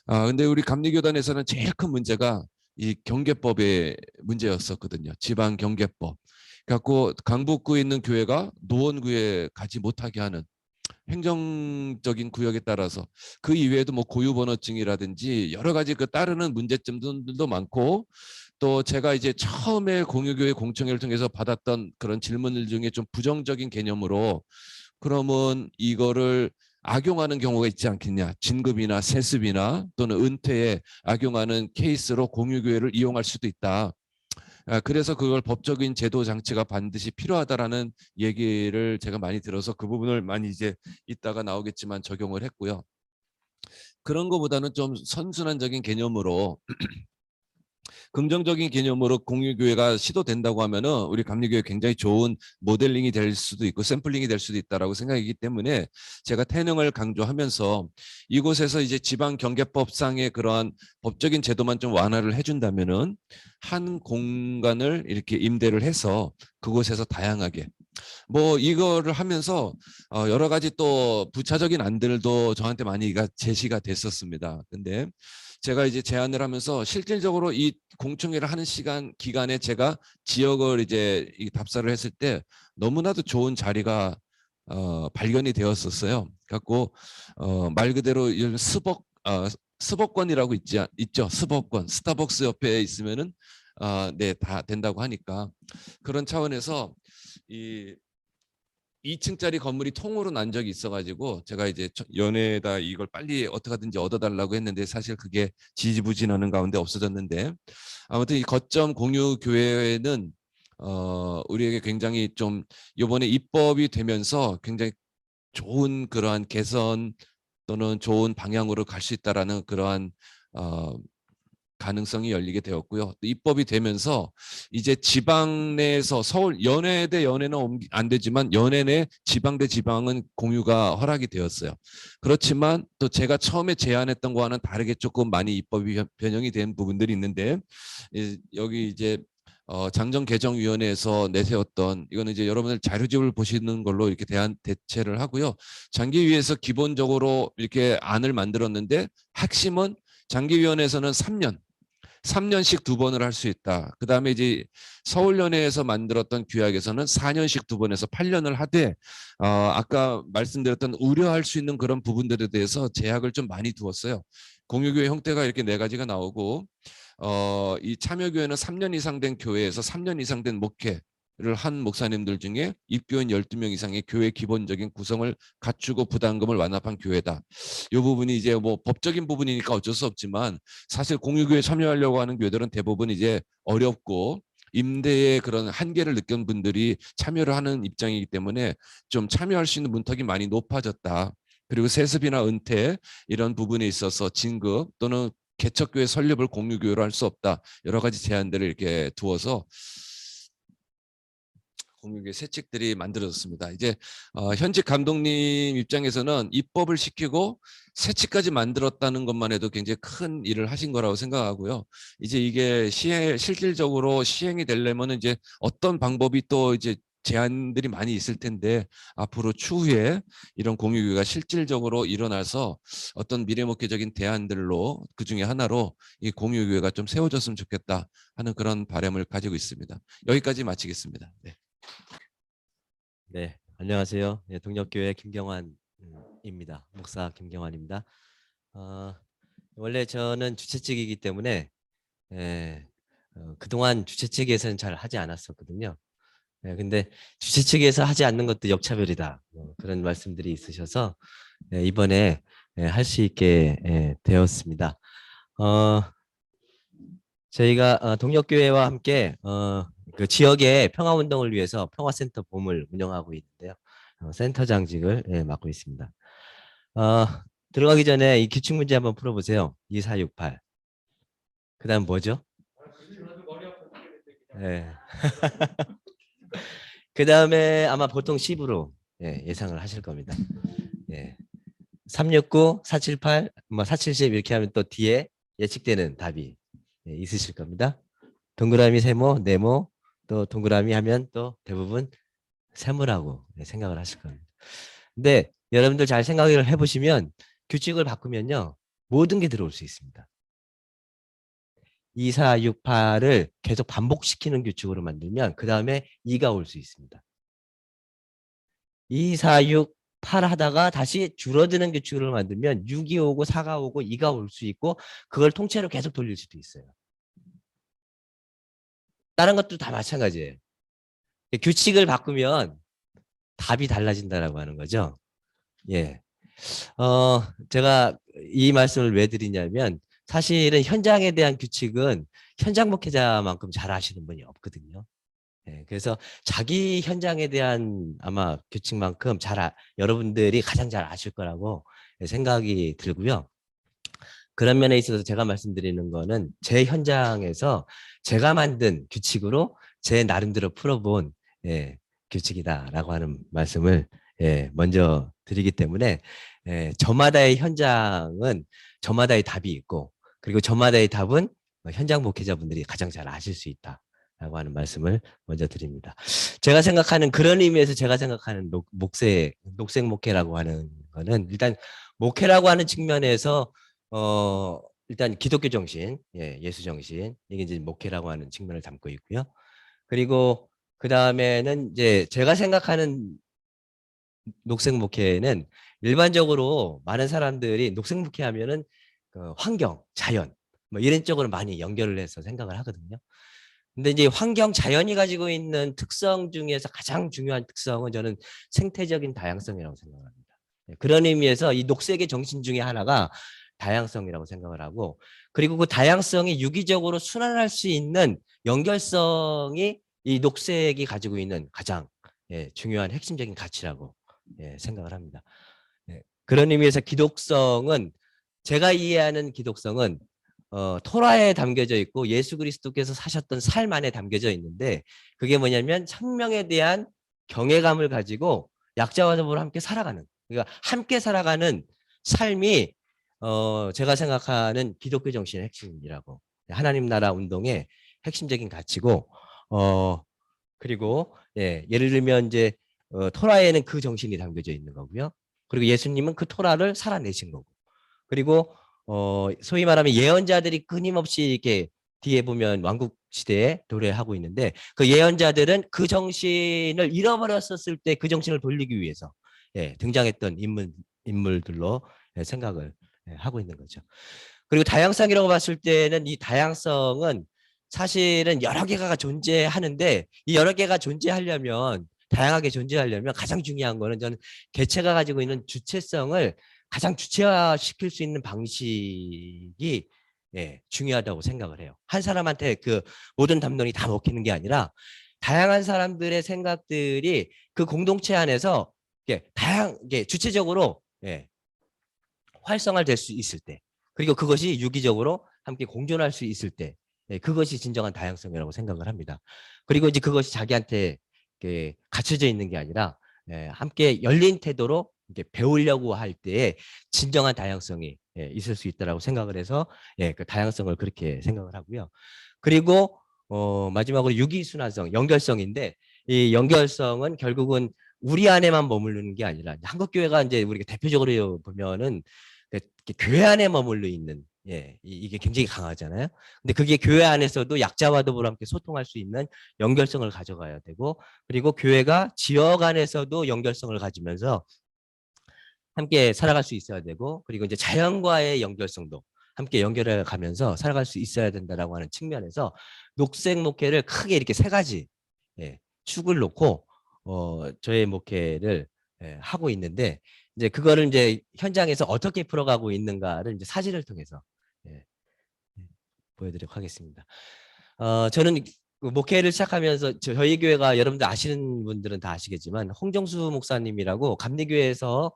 근데 우리 감리교단에서는 제일 큰 문제가 이 경계법의 문제였었거든요. 지방 경계법. 갖고 강북구에 있는 교회가 노원구에 가지 못하게 하는 행정적인 구역에 따라서 그 이외에도 뭐 고유번호증이라든지 여러 가지 그 따르는 문제점들도 많고 또 제가 이제 처음에 공유교회 공청회를 통해서 받았던 그런 질문들 중에 좀 부정적인 개념으로 그러면 이거를 악용하는 경우가 있지 않겠냐. 진급이나 세습이나 또는 은퇴에 악용하는 케이스로 공유교회를 이용할 수도 있다. 그래서 그걸 법적인 제도 장치가 반드시 필요하다라는 얘기를 제가 많이 들어서 그 부분을 많이 이제 이따가 나오겠지만 적용을 했고요. 그런 것보다는 좀 선순환적인 개념으로 긍정적인 개념으로 공유교회가 시도된다고 하면은 우리 감리교회 굉장히 좋은 모델링이 될 수도 있고 샘플링이 될 수도 있다라고 생각이기 때문에 제가 태능을 강조하면서 이곳에서 이제 지방경계법상의 그러한 법적인 제도만 좀 완화를 해준다면은 한 공간을 이렇게 임대를 해서 그곳에서 다양하게 뭐 이거를 하면서 여러 가지 또 부차적인 안들도 저한테 많이 제시가 됐었습니다. 근데 제가 이제 제안을 하면서 실질적으로 이 공청회를 하는 기간에 제가 지역을 이제 답사를 했을 때 너무나도 좋은 자리가 발견이 되었었어요. 갖고 말 그대로 이런 스벅권이라고 있죠. 스벅권. 스타벅스 옆에 있으면은 네, 다 된다고 하니까 그런 차원에서 이 2층짜리 건물이 통으로 난 적이 있어가지고 제가 이제 연회에다 이걸 빨리 어떻게 하든지 얻어달라고 했는데 사실 그게 지지부진하는 가운데 없어졌는데 아무튼 이 거점 공유 교회는 우리에게 굉장히 좀 이번에 입법이 되면서 굉장히 좋은 그러한 개선 또는 좋은 방향으로 갈 수 있다라는 그러한 가능성이 열리게 되었고요. 또 입법이 되면서 이제 지방 내에서 서울 연해 대 연해는 안 되지만 연해 내 지방 대 지방은 공유가 허락이 되었어요. 그렇지만 또 제가 처음에 제안했던 거와는 다르게 조금 많이 입법이 변형이 된 부분들이 있는데 여기 이제 장정개정위원회에서 내세웠던 이거는 이제 여러분들 자료집을 보시는 걸로 이렇게 대체를 하고요. 장기위에서 기본적으로 이렇게 안을 만들었는데 핵심은 장기위원회에서는 3년씩 2번을 할 수 있다. 그 다음에 이제 서울연회에서 만들었던 규약에서는 4년씩 2번에서 8년을 하되 아까 말씀드렸던 우려할 수 있는 그런 부분들에 대해서 제약을 좀 많이 두었어요. 공유교회 형태가 이렇게 4가지가 나오고 이 참여교회는 3년 이상 된 교회에서 3년 이상 된 목회를 한 목사님들 중에 입교인 12명 이상의 교회 기본적인 구성을 갖추고 부담금을 완납한 교회다. 이 부분이 이제 뭐 법적인 부분이니까 어쩔 수 없지만 사실 공유교회 참여하려고 하는 교회들은 대부분 이제 어렵고 임대의 그런 한계를 느낀 분들이 참여를 하는 입장이기 때문에 좀 참여할 수 있는 문턱이 많이 높아졌다. 그리고 세습이나 은퇴 이런 부분에 있어서 진급 또는 개척교회 설립을 공유교회로 할 수 없다. 여러 가지 제안들을 이렇게 두어서 공유교회 새 책들이 만들어졌습니다. 이제 현직 감독님 입장에서는 입법을 시키고 새 책까지 만들었다는 것만 해도 굉장히 큰 일을 하신 거라고 생각하고요. 이제 이게 실질적으로 시행이 되려면 이제 어떤 방법이 또 이제 제안들이 많이 있을 텐데 앞으로 추후에 이런 공유교회가 실질적으로 일어나서 어떤 미래목회적인 대안들로 그 중에 하나로 이 공유교회가 좀 세워졌으면 좋겠다 하는 그런 바람을 가지고 있습니다. 여기까지 마치겠습니다. 네. 네, 안녕하세요. 네, 동력교회 김경환입니다. 목사 김경환입니다. 원래 저는 주최 측이기 때문에 그동안 주최 측에서는 잘 하지 않았었거든요. 근데 주최 측에서 하지 않는 것도 역차별이다. 그런 말씀들이 있으셔서 이번에 할 수 있게 되었습니다. 저희가 동력교회와 함께 그 지역의 평화운동을 위해서 평화센터 봄을 운영하고 있는데요. 센터장직을 맡고 있습니다. 들어가기 전에 이 규칙문제 한번 풀어보세요. 2468. 그 다음 뭐죠? 네. 그 다음에 아마 보통 10으로 예상을 하실 겁니다. 369, 478, 뭐 470 이렇게 하면 또 뒤에 예측되는 답이 있으실 겁니다. 동그라미 세모, 네모, 또 동그라미 하면 또 대부분 세모라고 생각을 하실 겁니다. 근데 여러분들 잘 생각을 해보시면 규칙을 바꾸면요. 모든 게 들어올 수 있습니다. 2, 4, 6, 8을 계속 반복시키는 규칙으로 만들면 그 다음에 2가 올 수 있습니다. 2, 4, 6, 8 하다가 다시 줄어드는 규칙으로 만들면 6이 오고 4가 오고 2가 올 수 있고 그걸 통째로 계속 돌릴 수도 있어요. 다른 것도 다 마찬가지예요. 규칙을 바꾸면 답이 달라진다라고 하는 거죠. 예. 제가 이 말씀을 왜 드리냐면 사실은 현장에 대한 규칙은 현장 목회자만큼 잘 아시는 분이 없거든요. 그래서 자기 현장에 대한 아마 규칙만큼 여러분들이 가장 잘 아실 거라고 생각이 들고요. 그런 면에 있어서 제가 말씀드리는 거는 제 현장에서 제가 만든 규칙으로 제 나름대로 풀어본 예, 규칙이다라고 하는 말씀을 예, 먼저 드리기 때문에 예, 저마다의 현장은 저마다의 답이 있고 그리고 저마다의 답은 현장 목회자분들이 가장 잘 아실 수 있다라고 하는 말씀을 먼저 드립니다. 제가 생각하는 그런 의미에서 제가 생각하는 녹색 목회라고 하는 거는 일단 목회라고 하는 측면에서 일단 기독교 정신, 예수 정신 이게 이제 목회라고 하는 측면을 담고 있고요. 그리고 그 다음에는 이제 제가 생각하는 녹색 목회는 일반적으로 많은 사람들이 녹색 목회하면은 그 환경, 자연 뭐 이런 쪽으로 많이 연결을 해서 생각을 하거든요. 근데 이제 환경, 자연이 가지고 있는 특성 중에서 가장 중요한 특성은 저는 생태적인 다양성이라고 생각합니다. 그런 의미에서 이 녹색의 정신 중에 하나가 다양성이라고 생각을 하고 그리고 그 다양성이 유기적으로 순환할 수 있는 연결성이 이 녹색이 가지고 있는 가장 중요한 핵심적인 가치라고 생각을 합니다. 그런 의미에서 기독성은 제가 이해하는 기독성은 토라에 담겨져 있고 예수 그리스도께서 사셨던 삶 안에 담겨져 있는데 그게 뭐냐면 생명에 대한 경외감을 가지고 약자와 더불어 함께 살아가는 그러니까 함께 살아가는 삶이 제가 생각하는 기독교 정신의 핵심이라고 하나님 나라 운동의 핵심적인 가치고 그리고 예를 들면 이제 토라에는 그 정신이 담겨져 있는 거고요. 그리고 예수님은 그 토라를 살아내신 거고 그리고 소위 말하면 예언자들이 끊임없이 이렇게 뒤에 보면 왕국 시대에 도래하고 있는데 그 예언자들은 그 정신을 잃어버렸었을 때 그 정신을 돌리기 위해서 등장했던 인물들로 생각을 하고 있는 거죠. 그리고 다양성이라고 봤을 때는 이 다양성은 사실은 여러 개가 존재하는데 이 여러 개가 존재하려면 다양하게 존재하려면 가장 중요한 거는 저는 개체가 가지고 있는 주체성을 가장 주체화시킬 수 있는 방식이 중요하다고 생각을 해요. 한 사람한테 그 모든 담론이 다 먹히는 게 아니라 다양한 사람들의 생각들이 그 공동체 안에서 다양하게 주체적으로 활성화될 수 있을 때 그리고 그것이 유기적으로 함께 공존할 수 있을 때 그것이 진정한 다양성이라고 생각을 합니다. 그리고 이제 그것이 자기한테 갇혀져 있는 게 아니라 함께 열린 태도로 이렇게 배우려고 할 때에 진정한 다양성이 있을 수 있다라고 생각을 해서 그 다양성을 그렇게 생각을 하고요. 그리고 마지막으로 유기순환성, 연결성인데 이 연결성은 결국은 우리 안에만 머무르는 게 아니라 한국교회가 이제 우리가 대표적으로 보면은 교회 안에 머물러 있는 이게 굉장히 강하잖아요. 근데 그게 교회 안에서도 약자와 더불어 함께 소통할 수 있는 연결성을 가져가야 되고 그리고 교회가 지역 안에서도 연결성을 가지면서 함께 살아갈 수 있어야 되고 그리고 이제 자연과의 연결성도 함께 연결해 가면서 살아갈 수 있어야 된다라고 하는 측면에서 녹색 목회를 크게 이렇게 세 가지 축을 놓고 저의 목회를 하고 있는데 이제 그거를 이제 현장에서 어떻게 풀어가고 있는가를 이제 사진을 통해서 보여드리도록 하겠습니다. 저는 그 목회를 시작하면서 저희 교회가 여러분들 아시는 분들은 다 아시겠지만 홍정수 목사님이라고 감리교회에서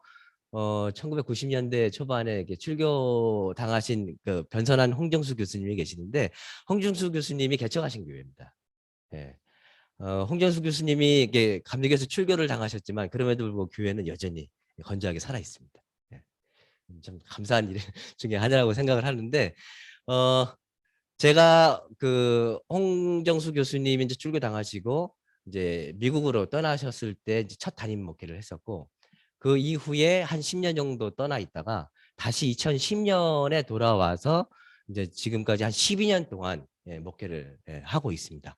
1990년대 초반에 이렇게 출교 당하신 그 변선한 홍정수 교수님이 계시는데 홍정수 교수님이 개척하신 교회입니다. 홍정수 교수님이 이게 감리교에서 출교를 당하셨지만 그럼에도 불구하고 교회는 여전히 건재하게 살아 있습니다. 참 감사한 일 중에 하나라고 생각을 하는데 제가 그 홍정수 교수님이 이제 출교 당하시고 이제 미국으로 떠나셨을 때 이제 첫 담임 목회를 했었고 그 이후에 한 10년 정도 떠나 있다가 다시 2010년에 돌아와서 이제 지금까지 한 12년 동안 목회를 하고 있습니다.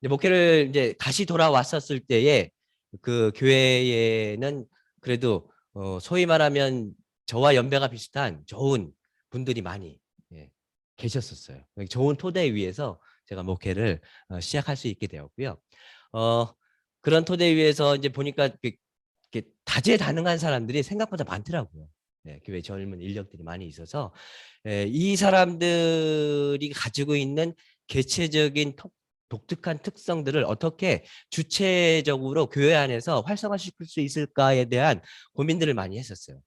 목회를 이제 다시 돌아왔었을 때에 그 교회에는 그래도 소위 말하면 저와 연배가 비슷한 좋은 분들이 많이 계셨었어요. 좋은 토대 위에서 제가 목회를 시작할 수 있게 되었고요. 그런 토대 위에서 이제 보니까 다재다능한 사람들이 생각보다 많더라고요. 교회 젊은 인력들이 많이 있어서 이 사람들이 가지고 있는 개체적인 독특한 특성들을 어떻게 주체적으로 교회 안에서 활성화시킬 수 있을까에 대한 고민들을 많이 했었어요.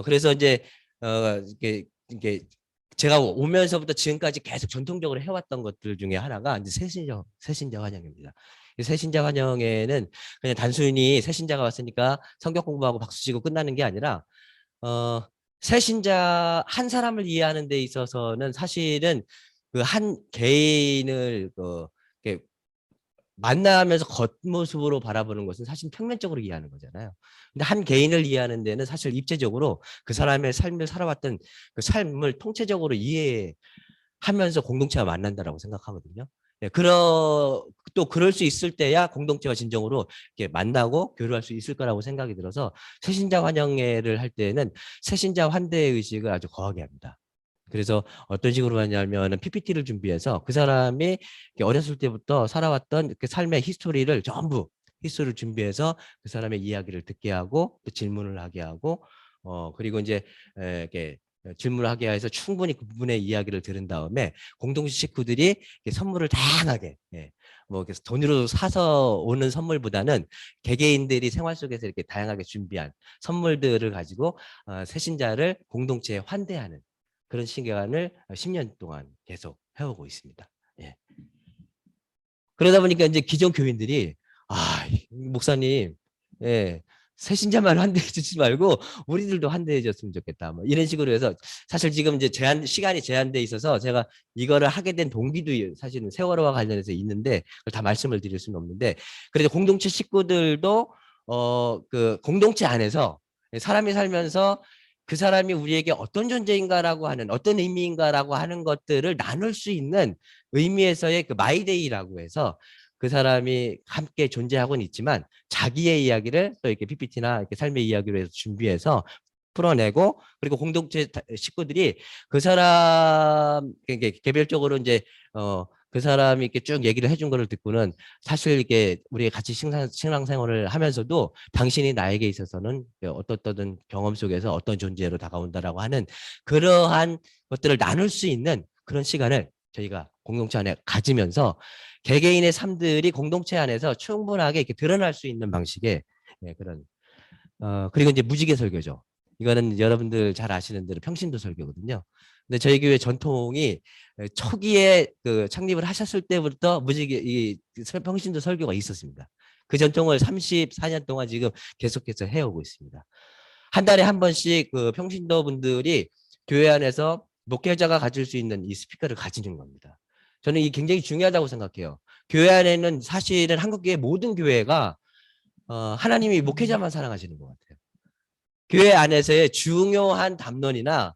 그래서 이제 이게 제가 오면서부터 지금까지 계속 전통적으로 해왔던 것들 중에 하나가 이제 새신자 환영입니다. 이 새신자 환영에는 그냥 단순히 새신자가 왔으니까 성경 공부하고 박수 치고 끝나는 게 아니라 새신자 한 사람을 이해하는 데 있어서는 사실은 그 한 개인을 이렇게 만나면서 겉모습으로 바라보는 것은 사실 평면적으로 이해하는 거잖아요. 근데 한 개인을 이해하는 데는 사실 입체적으로 그 사람의 삶을 살아왔던 그 삶을 통체적으로 이해하면서 공동체와 만난다라고 생각하거든요. 예, 또 그럴 수 있을 때야 공동체와 진정으로 이렇게 만나고 교류할 수 있을 거라고 생각이 들어서 새신자 환영회를 할 때는 새신자 환대 의식을 아주 거하게 합니다. 그래서 어떤 식으로 하냐면은 PPT를 준비해서 그 사람이 어렸을 때부터 살아왔던 그 삶의 히스토리를 전부 히스토리를 준비해서 그 사람의 이야기를 듣게 하고 또 질문을 하게 하고 그리고 이제 이렇게 질문을 하게 해서 충분히 그 부분의 이야기를 들은 다음에 공동체 식구들이 선물을 다양하게 뭐 그래서 돈으로 사서 오는 선물보다는 개개인들이 생활 속에서 이렇게 다양하게 준비한 선물들을 가지고 새신자를 공동체에 환대하는 그런 시간을 10년 동안 계속 해오고 있습니다. 예. 그러다 보니까 이제 기존 교인들이 목사님, 예, 새신자만 환대해 주지 말고 우리들도 환대해 줬으면 좋겠다. 뭐 이런 식으로 해서 사실 지금 이제 시간이 제한돼 있어서 제가 이거를 하게 된 동기도 사실은 세월호와 관련해서 있는데 그걸 다 말씀을 드릴 수는 없는데 그래도 공동체 식구들도 그 공동체 안에서 사람이 살면서 그 사람이 우리에게 어떤 존재인가라고 하는 어떤 의미인가라고 하는 것들을 나눌 수 있는 의미에서의 그 마이데이라고 해서 그 사람이 함께 존재하고는 있지만 자기의 이야기를 또 이렇게 PPT나 이렇게 삶의 이야기로 해서 준비해서 풀어내고 그리고 공동체 식구들이 그 사람 개별적으로 이제 그 사람이 이렇게 쭉 얘기를 해준 거를 듣고는 사실 이게 우리 같이 신앙생활을 하면서도 당신이 나에게 있어서는 어떤 경험 속에서 어떤 존재로 다가온다라고 하는 그러한 것들을 나눌 수 있는 그런 시간을 저희가 공동체 안에 가지면서 개개인의 삶들이 공동체 안에서 충분하게 이렇게 드러날 수 있는 방식의 그런 그리고 이제 무지개 설교죠. 이거는 여러분들 잘 아시는 대로 평신도 설교거든요. 근데 저희 교회 전통이 초기에 그 창립을 하셨을 때부터 무지개 이 평신도 설교가 있었습니다. 그 전통을 34년 동안 지금 계속해서 해오고 있습니다. 한 달에 한 번씩 그 평신도 분들이 교회 안에서 목회자가 가질 수 있는 이 스피커를 가지는 겁니다. 저는 이 굉장히 중요하다고 생각해요. 교회 안에는 사실은 한국교회 모든 교회가 하나님이 목회자만 사랑하시는 것 같아요. 교회 안에서의 중요한 담론이나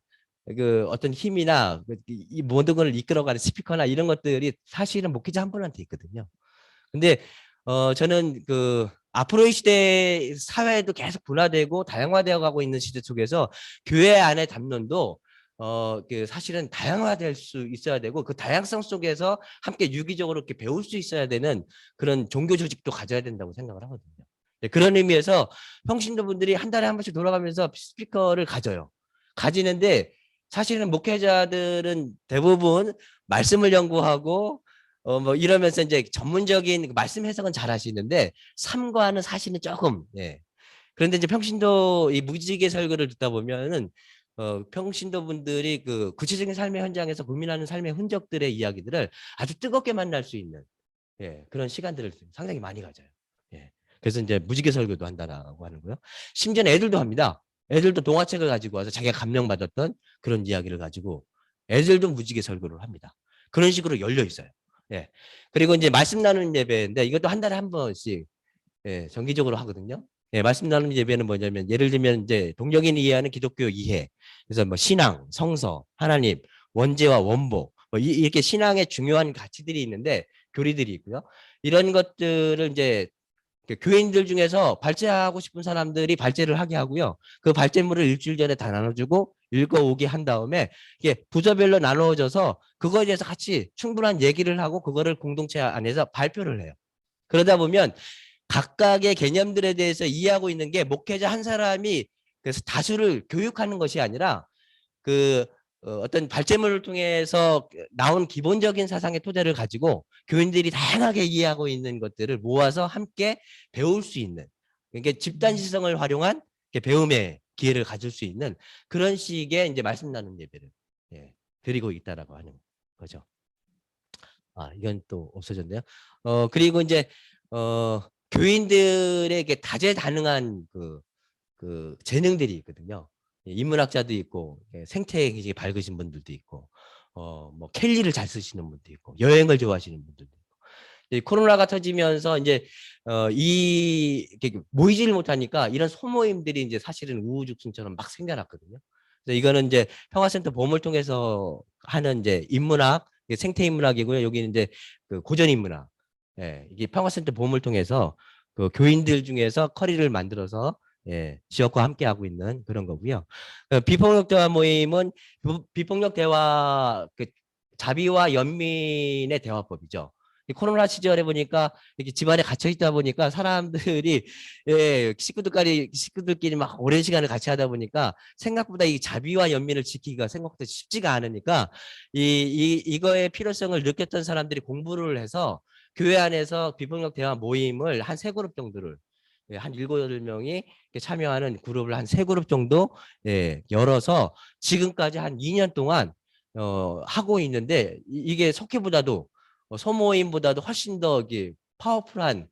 그 어떤 힘이나 이 모든 걸 이끌어가는 스피커나 이런 것들이 사실은 목회자 한 분한테 있거든요. 근데 저는 그 앞으로의 시대 사회도 계속 분화되고 다양화되어 가고 있는 시대 속에서 교회 안의 담론도 그 사실은 다양화될 수 있어야 되고 그 다양성 속에서 함께 유기적으로 이렇게 배울 수 있어야 되는 그런 종교 조직도 가져야 된다고 생각을 하거든요. 네, 그런 의미에서 평신도 분들이 한 달에 한 번씩 돌아가면서 스피커를 가져요. 가지는데 사실은 목회자들은 대부분 말씀을 연구하고 뭐 이러면서 이제 전문적인 말씀 해석은 잘 하시는데 삶과는 사실은 조금 그런데 이제 평신도 이 무지개 설교를 듣다 보면은 평신도 분들이 그 구체적인 삶의 현장에서 고민하는 삶의 흔적들의 이야기들을 아주 뜨겁게 만날 수 있는 그런 시간들을 상당히 많이 가져요. 그래서 이제 무지개 설교도 한다라고 하는 거요. 심지어는 애들도 합니다. 애들도 동화책을 가지고 와서 자기가 감명받았던 그런 이야기를 가지고 애들도 무지개 설교를 합니다. 그런 식으로 열려 있어요. 그리고 이제 말씀 나누는 예배인데 이것도 한 달에 한 번씩 정기적으로 하거든요. 말씀 나누는 예배는 뭐냐면 예를 들면 이제 동정인이 이해하는 기독교 이해. 그래서 뭐 신앙, 성서, 하나님, 원죄와 원복 뭐 이렇게 신앙의 중요한 가치들이 있는데 교리들이 있고요. 이런 것들을 이제 교인들 중에서 발제하고 싶은 사람들이 발제를 하게 하고요. 그 발제물을 일주일 전에 다 나눠주고 읽어오게 한 다음에 이게 부서별로 나누어져서 그거에 대해서 같이 충분한 얘기를 하고 그거를 공동체 안에서 발표를 해요. 그러다 보면 각각의 개념들에 대해서 이해하고 있는 게 목회자 한 사람이 그래서 다수를 교육하는 것이 아니라 그 어떤 발제물을 통해서 나온 기본적인 사상의 토대를 가지고 교인들이 다양하게 이해하고 있는 것들을 모아서 함께 배울 수 있는 그러니까 집단 지성을 활용한 배움의 기회를 가질 수 있는 그런 식의 이제 말씀 나누는 예배를 드리고 있다라고 하는 거죠. 아, 이건 또 없어졌네요. 그리고 이제 교인들에게 다재다능한 그 재능들이 있거든요. 인문학자도 있고 생태에 굉장히 밝으신 분들도 있고 뭐 켈리를 잘 쓰시는 분도 있고 여행을 좋아하시는 분들도 있고 이 코로나가 터지면서 이제 이렇게 모이지를 못하니까 이런 소모임들이 이제 사실은 우후죽순처럼 막 생겨났거든요. 그래서 이거는 이제 평화센터 보험을 통해서 하는 이제 인문학, 생태 인문학이고요. 여기는 이제 그 고전 인문학. 이게 평화센터 보험을 통해서 그 교인들 중에서 커리를 만들어서 지역과 함께 하고 있는 그런 거고요. 비폭력 대화 모임은 비폭력 대화 그 자비와 연민의 대화법이죠. 이 코로나 시절에 보니까 이렇게 집안에 갇혀 있다 보니까 사람들이 식구들끼리 막 오랜 시간을 같이 하다 보니까 생각보다 이 자비와 연민을 지키기가 생각보다 쉽지가 않으니까 이거의 필요성을 느꼈던 사람들이 공부를 해서 교회 안에서 비폭력 대화 모임을 한 3그룹 정도를 한 7, 8명이 참여하는 그룹을 한 3그룹 정도 열어서 지금까지 한 2년 동안 하고 있는데 이게 속회보다도 소모임보다도 훨씬 더 파워풀한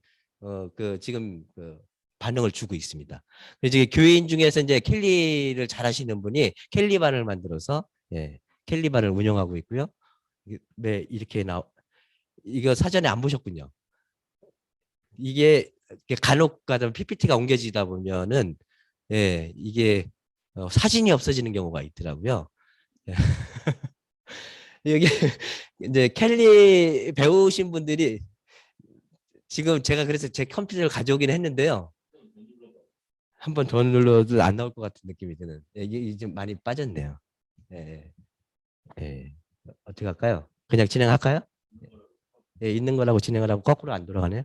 그 지금 그 반응을 주고 있습니다. 그래서 이제 교인 중에서 이제 켈리를 잘 하시는 분이 켈리반을 만들어서 켈리반을 운영하고 있고요. 네, 이렇게 이거 사전에 안 보셨군요. 이게 간혹 가다 PPT가 옮겨지다 보면은 이게 사진이 없어지는 경우가 있더라고요. 여기 이제 켈리 배우신 분들이 지금 제가 그래서 제 컴퓨터를 가져오긴 했는데요. 한 번 더 눌러도 안 나올 것 같은 느낌이 드는. 이게 좀 많이 빠졌네요. 어떻게 할까요? 그냥 진행할까요? 있는 거라고 진행을 하고 거꾸로 안 돌아가네요.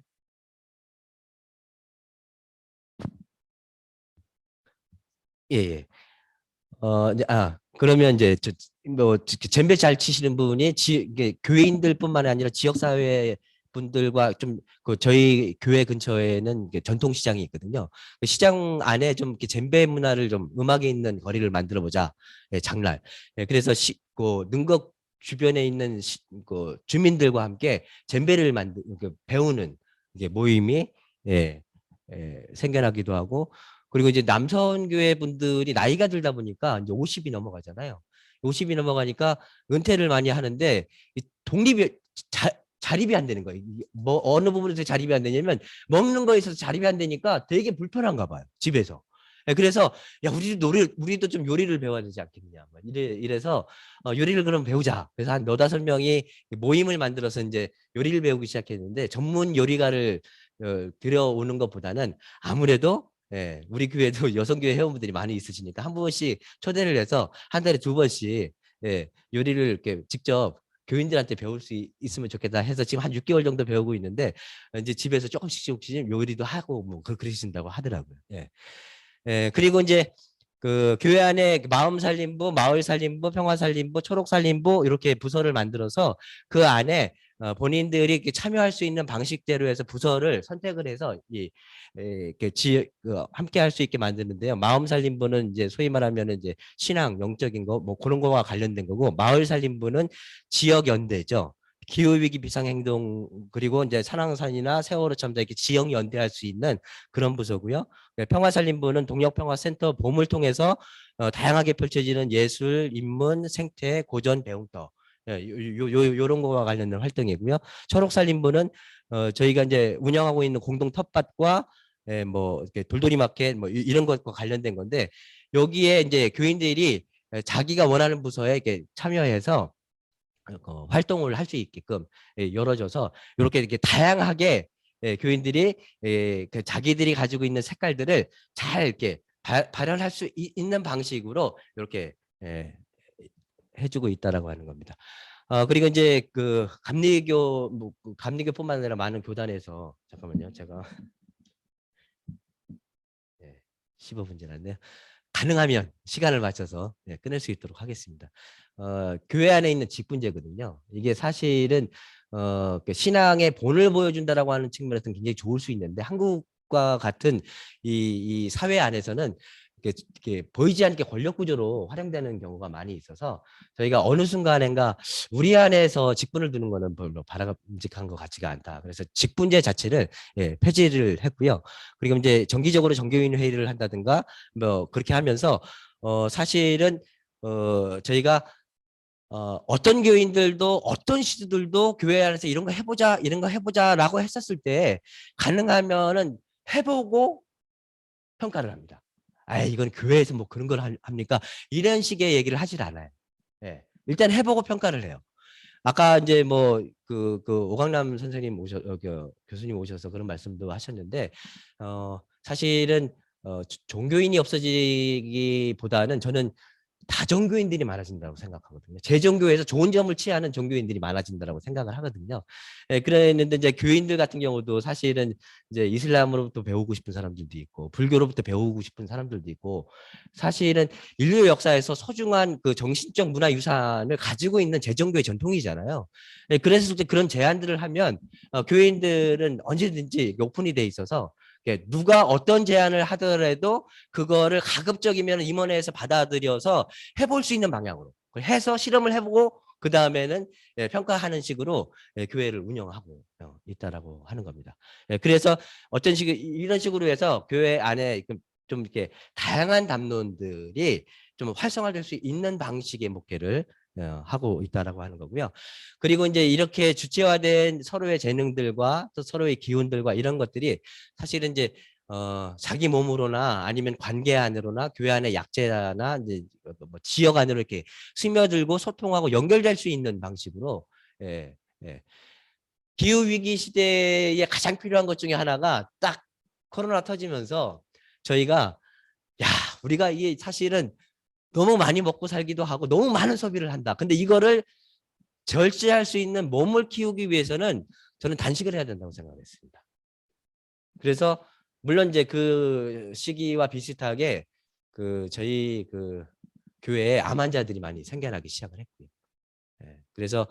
예. 그러면 이제 뭐 젬베 잘 치시는 분이 이게 교회인들뿐만 아니라 지역사회 분들과 좀 저희 교회 근처에는 전통 시장이 있거든요. 그 시장 안에 좀 이렇게 젬베 문화를 좀 음악에 있는 거리를 만들어 보자. 장날. 그래서 능곡 주변에 있는 주민들과 함께 젬베를 배우는 모임이 생겨나기도 하고 그리고 이제 남선교회 분들이 나이가 들다 보니까 이제 50이 넘어가잖아요. 50이 넘어가니까 은퇴를 많이 하는데 독립이 자립이 안 되는 거예요. 뭐 어느 부분에서 자립이 안 되냐면 먹는 거에 있어서 자립이 안 되니까 되게 불편한가 봐요. 집에서. 그래서 야 우리도 좀 요리를 배워야 되지 않겠냐. 이래서 요리를 그럼 배우자. 그래서 한 4-5명이 모임을 만들어서 이제 요리를 배우기 시작했는데 전문 요리가를 들여오는 것보다는 아무래도 우리 교회도 여성교회 회원분들이 많이 있으시니까 한 번씩 초대를 해서 한 달에 2번씩 요리를 이렇게 직접 교인들한테 배울 수 있으면 좋겠다 해서 지금 한 6개월 정도 배우고 있는데 이제 집에서 조금씩 요리도 하고 뭐 그러신다고 하더라고요. 그리고 이제 그 교회 안에 마음살림부, 마을살림부, 평화살림부, 초록살림부 이렇게 부서를 만들어서 그 안에 본인들이 이렇게 참여할 수 있는 방식대로 해서 부서를 선택을 해서 이렇게 함께 할 수 있게 만드는데요. 마음살림부는 이제 소위 말하면 이제 신앙, 영적인 거, 뭐 그런 거와 관련된 거고, 마을살림부는 지역연대죠. 기후위기 비상행동 그리고 이제 산왕산이나 세월호 참사 이렇게 지역 연대할 수 있는 그런 부서고요. 평화살림부는 동력평화센터 봄을 통해서 다양하게 펼쳐지는 예술, 인문, 생태, 고전, 배움터 요런 거와 관련된 활동이고요. 초록살림부는 저희가 이제 운영하고 있는 공동 텃밭과 뭐 이렇게 돌돌이 마켓 뭐 이런 것과 관련된 건데 여기에 이제 교인들이 자기가 원하는 부서에 이렇게 참여해서 활동을 할 수 있게끔 열어줘서 이렇게 다양하게 교인들이 그 자기들이 가지고 있는 색깔들을 잘 이렇게 발현할 수 있는 방식으로 이렇게 해주고 있다라고 하는 겁니다. 그리고 이제 그 감리교뿐만 아니라 많은 교단에서 잠깐만요, 제가 15분 지났네요. 가능하면 시간을 맞춰서 끊을 수 있도록 하겠습니다. 교회 안에 있는 직분제거든요. 이게 사실은 그 신앙의 본을 보여준다라고 하는 측면에서는 굉장히 좋을 수 있는데 한국과 같은 이 사회 안에서는 이렇게 보이지 않게 권력 구조로 활용되는 경우가 많이 있어서 저희가 어느 순간인가 우리 안에서 직분을 두는 거는 별로 바람직한 것 같지가 않다. 그래서 직분제 자체를 폐지를 했고요. 그리고 이제 정기적으로 정교인 회의를 한다든가 뭐 그렇게 하면서 사실은 저희가 어떤 교인들도 어떤 시도들도 교회 안에서 이런 거 해보자라고 했었을 때 가능하면은 해보고 평가를 합니다. 아, 이건 교회에서 뭐 그런 걸 합니까? 이런 식의 얘기를 하질 않아요. 예. 일단 해보고 평가를 해요. 아까 이제 뭐 그 오강남 선생님 교수님 오셔서 그런 말씀도 하셨는데 사실은 종교인이 없어지기보다는 저는 다종교인들이 많아진다고 생각하거든요. 제 종교에서 좋은 점을 취하는 종교인들이 많아진다고 생각을 하거든요. 그랬는데 이제 교인들 같은 경우도 사실은 이제 이슬람으로부터 배우고 싶은 사람들도 있고 불교로부터 배우고 싶은 사람들도 있고 사실은 인류 역사에서 소중한 그 정신적 문화 유산을 가지고 있는 제종교의 전통이잖아요. 그래서 그런 제안들을 하면 교인들은 언제든지 오픈이 돼 있어서 누가 어떤 제안을 하더라도 그거를 가급적이면 임원회에서 받아들여서 해볼 수 있는 방향으로 해서 실험을 해보고 그 다음에는 평가하는 식으로 교회를 운영하고 있다라고 하는 겁니다. 그래서 어떤 식으로 이런 식으로 해서 교회 안에 좀 이렇게 다양한 담론들이 좀 활성화될 수 있는 방식의 목회를 하고 있다라고 하는 거고요. 그리고 이제 이렇게 주체화된 서로의 재능들과 또 서로의 기운들과 이런 것들이 사실은 이제 자기 몸으로나 아니면 관계 안으로나 교회 안의 약재나 이제 뭐 지역 안으로 이렇게 스며들고 소통하고 연결될 수 있는 방식으로 기후 위기 시대에 가장 필요한 것 중에 하나가 딱 코로나 터지면서 저희가 우리가 이게 사실은 너무 많이 먹고 살기도 하고 너무 많은 소비를 한다. 근데 이거를 절제할 수 있는 몸을 키우기 위해서는 저는 단식을 해야 된다고 생각했습니다. 그래서 물론 이제 그 시기와 비슷하게 저희 교회에 암 환자들이 많이 생겨나기 시작을 했고요. 그래서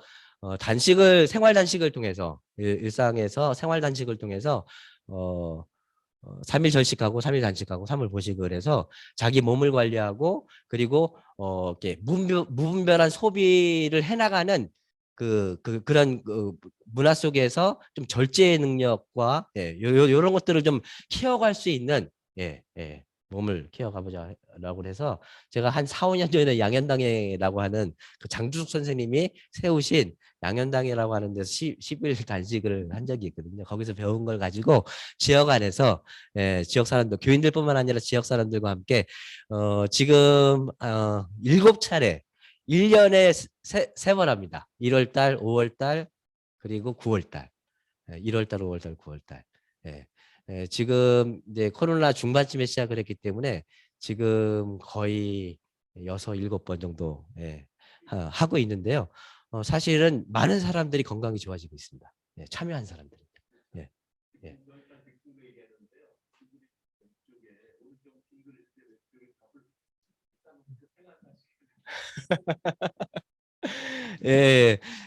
생활 단식을 통해서 일상에서 생활 단식을 통해서 3일 절식하고 3일 단식하고 3일 보식을 해서 자기 몸을 관리하고 그리고 이렇게 무분별한 소비를 해나가는 그런 문화 속에서 좀 절제의 능력과 이런 것들을 좀 키워갈 수 있는 몸을 키워가보자라고 해서 제가 한 4, 5년 전에 양현당회라고 하는 그 장주숙 선생님이 세우신 양현당회라고 하는 데서 10일 단식을 한 적이 있거든요. 거기서 배운 걸 가지고 지역 안에서 지역 사람들, 교인들뿐만 아니라 지역 사람들과 함께 지금 7차례 1년에 3번 합니다. 1월달, 5월달, 그리고 9월달. 1월달, 5월달, 9월달. 지금 이제 코로나 중반쯤에 시작을 했기 때문에 지금 거의 6, 7번 정도 하고 있는데요. 사실은 많은 사람들이 건강이 좋아지고 있습니다. 참여한 사람들.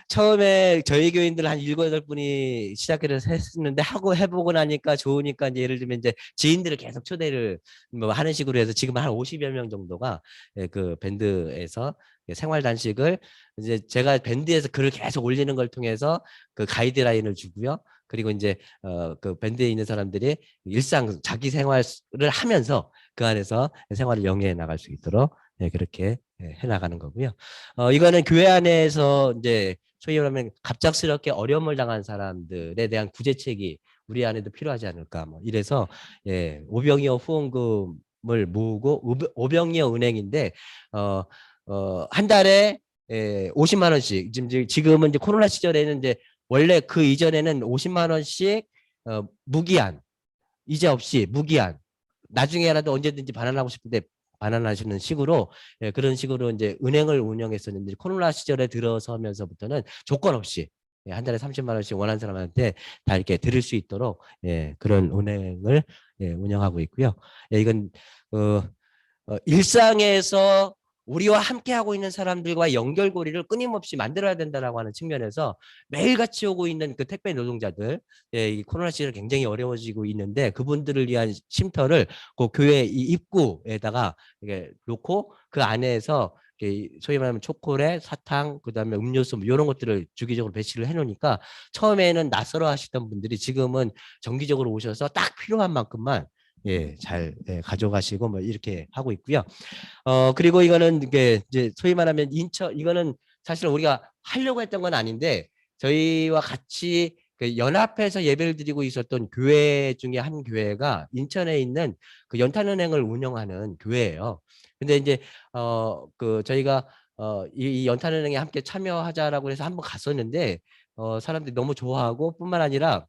처음에 저희 교인들 한 7, 8분이 시작을 했는데 해보고 나니까 좋으니까 이제 예를 들면 이제 지인들을 계속 초대를 뭐 하는 식으로 해서 지금 한 50여 명 정도가 그 밴드에서 생활 단식을 이제 제가 밴드에서 글을 계속 올리는 걸 통해서 그 가이드라인을 주고요. 그리고 이제 그 밴드에 있는 사람들이 일상 자기 생활을 하면서 그 안에서 생활을 영위해 나갈 수 있도록 그렇게 해나가는 거고요. 이거는 교회 안에서 이제 소위 말하면 갑작스럽게 어려움을 당한 사람들에 대한 구제책이 우리 안에도 필요하지 않을까. 뭐 이래서 오병이어 후원금을 모으고 오병이어 은행인데 한 달에 50만 원씩 지금은 이제 코로나 시절에는 이제 원래 그 이전에는 50만 원씩 무기한 이제 없이 무기한 나중에라도 언제든지 반환하고 싶은데 반환하시는 식으로 그런 식으로 이제 은행을 운영했었는데 코로나 시절에 들어서면서부터는 조건 없이 한 달에 30만 원씩 원하는 사람한테 다 이렇게 드릴 수 있도록 그런 은행을 운영하고 있고요. 이건 일상에서 우리와 함께하고 있는 사람들과 연결고리를 끊임없이 만들어야 된다라고 하는 측면에서 매일같이 오고 있는 그 택배 노동자들, 예, 이 코로나 시대를 굉장히 어려워지고 있는데 그분들을 위한 쉼터를 그 교회 이 입구에다가 이게 놓고 그 안에서 소위 말하면 초콜릿, 사탕, 그다음에 음료수 뭐 이런 것들을 주기적으로 배치를 해놓으니까 처음에는 낯설어 하시던 분들이 지금은 정기적으로 오셔서 딱 필요한 만큼만 잘 가져가시고 뭐 이렇게 하고 있고요. 그리고 이거는 이제 소위 말하면 이거는 사실 우리가 하려고 했던 건 아닌데 저희와 같이 그 연합해서 예배를 드리고 있었던 교회 중에 한 교회가 인천에 있는 그 연탄은행을 운영하는 교회예요. 근데 이제 그 저희가 이 연탄은행에 함께 참여하자라고 해서 한번 갔었는데 사람들이 너무 좋아하고 뿐만 아니라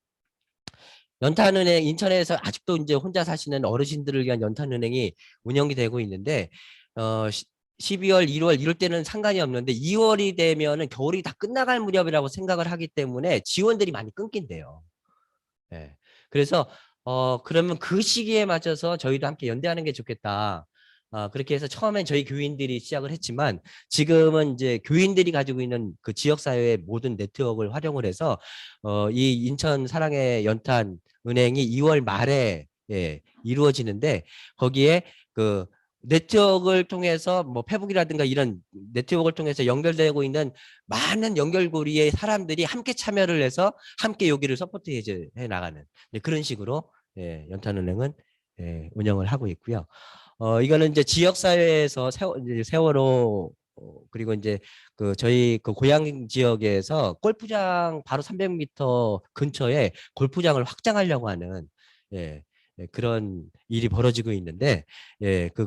연탄은행 인천에서 아직도 이제 혼자 사시는 어르신들을 위한 연탄은행이 운영이 되고 있는데 12월, 1월 이럴 때는 상관이 없는데 2월이 되면은 겨울이 다 끝나갈 무렵이라고 생각을 하기 때문에 지원들이 많이 끊긴대요. 예. 그래서 그러면 그 시기에 맞춰서 저희도 함께 연대하는 게 좋겠다. 그렇게 해서 처음엔 저희 교인들이 시작을 했지만 지금은 이제 교인들이 가지고 있는 그 지역사회의 모든 네트워크를 활용을 해서 이 인천 사랑의 연탄 은행이 2월 말에 이루어지는데 거기에 그 네트워크를 통해서 뭐 페북이라든가 이런 네트워크를 통해서 연결되고 있는 많은 연결고리의 사람들이 함께 참여를 해서 함께 여기를 서포트해 나가는 그런 식으로 연탄은행은 운영을 하고 있고요. 이거는 이제 지역사회에서 이제 세월호 그리고 이제 그 저희 그 고향 지역에서 골프장 바로 300m 근처에 골프장을 확장하려고 하는 그런 일이 벌어지고 있는데 그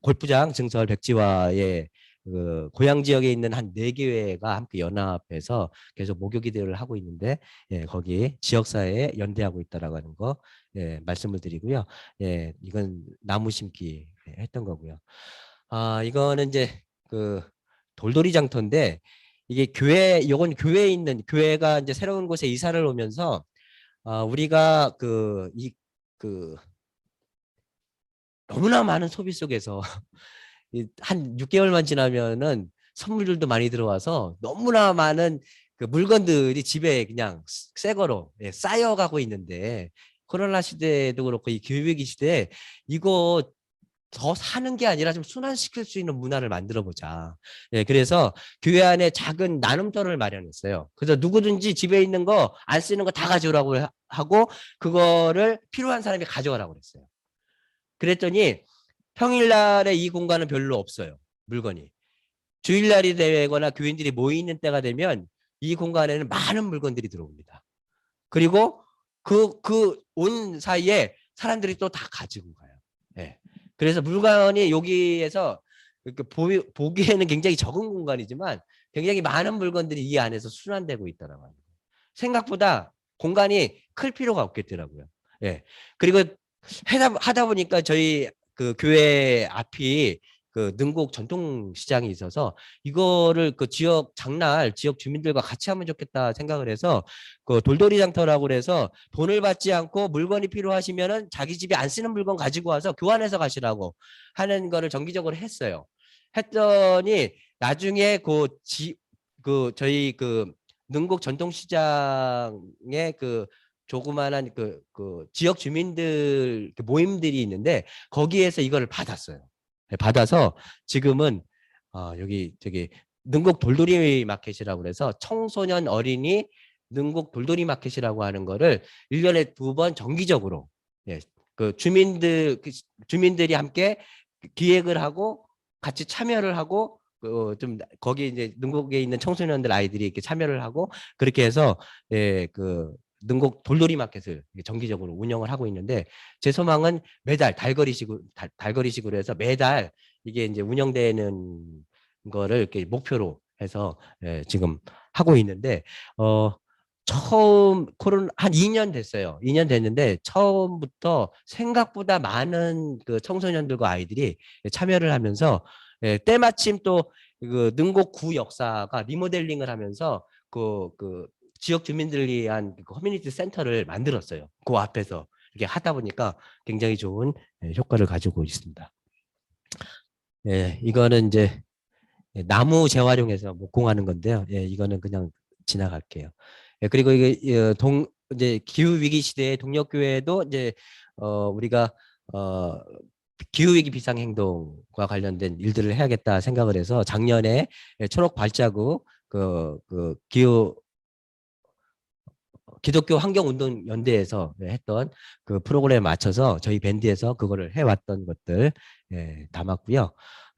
골프장 증설 백지화의 그 고향 지역에 있는 한 4개회가 함께 연합해서 계속 모교 기대를 하고 있는데 거기 지역사회에 연대하고 있다라고 하는 거 말씀을 드리고요. 이건 나무 심기 했던 거고요. 이거는 이제 그 돌돌이 장터인데 이게 요건 교회에 있는 교회가 이제 새로운 곳에 이사를 오면서 우리가 그 너무나 많은 소비 속에서 한 6개월만 지나면은 선물들도 많이 들어와서 너무나 많은 그 물건들이 집에 그냥 새 거로 쌓여가고 있는데 코로나 시대도 그렇고 이 교육위기 시대에 이거 더 사는 게 아니라 좀 순환시킬 수 있는 문화를 만들어 보자. 그래서 교회 안에 작은 나눔터를 마련했어요. 그래서 누구든지 집에 있는 거 안 쓰는 거 다 가져오라고 하고 그거를 필요한 사람이 가져가라고 그랬어요. 그랬더니 평일날에 이 공간은 별로 없어요. 물건이. 주일날이 되거나 교인들이 모이는 때가 되면 이 공간에는 많은 물건들이 들어옵니다. 그리고 그 온 사이에 사람들이 또 다 가지고 가요. 그래서 물건이 여기에서 이렇게 보기에는 굉장히 적은 공간이지만 굉장히 많은 물건들이 이 안에서 순환되고 있더라고요. 생각보다 공간이 클 필요가 없겠더라고요. 그리고 하다 보니까 저희 그 교회 앞이 그 능곡 전통시장이 있어서 이거를 그 지역 장날 지역 주민들과 같이 하면 좋겠다 생각을 해서 그 돌돌이 장터라고 그래서 돈을 받지 않고 물건이 필요하시면은 자기 집에 안 쓰는 물건 가지고 와서 교환해서 가시라고 하는 거를 정기적으로 했어요. 했더니 나중에 그 저희 그 능곡 전통시장의 그 조그만한 그 지역 주민들 모임들이 있는데 거기에서 이거를 받았어요. 받아서 지금은 여기 저기 능곡 돌돌이 마켓이라고 그래서 청소년 어린이 능곡 돌돌이 마켓이라고 하는 거를 1년에 2번 정기적으로 그 주민들이 함께 기획을 하고 같이 참여를 하고 좀 거기 이제 능곡에 있는 청소년들 아이들이 이렇게 참여를 하고 그렇게 해서 그 능곡 돌돌이 마켓을 정기적으로 운영을 하고 있는데 제 소망은 매달 달거리식으로 해서 매달 이게 이제 운영되는 거를 이렇게 목표로 해서 지금 하고 있는데 처음 코로나 한 2년 됐어요. 2년 됐는데 처음부터 생각보다 많은 그 청소년들과 아이들이 참여를 하면서 때마침 또 그 능곡구 역사가 리모델링을 하면서 그 지역 주민들을 위한 커뮤니티 센터를 만들었어요. 그 앞에서 이렇게 하다 보니까 굉장히 좋은 효과를 가지고 있습니다. 예, 이거는 이제 나무 재활용해서 목공하는 건데요. 예, 이거는 그냥 지나갈게요. 예, 그리고 이게 이제 기후 위기 시대에 동력교회도 이제 우리가 어 기후 위기 비상 행동과 관련된 일들을 해야겠다 생각을 해서 작년에 초록 발자국 기후 기독교 환경운동 연대에서 했던 그 프로그램에 맞춰서 저희 밴드에서 그거를 해왔던 것들 담았고요.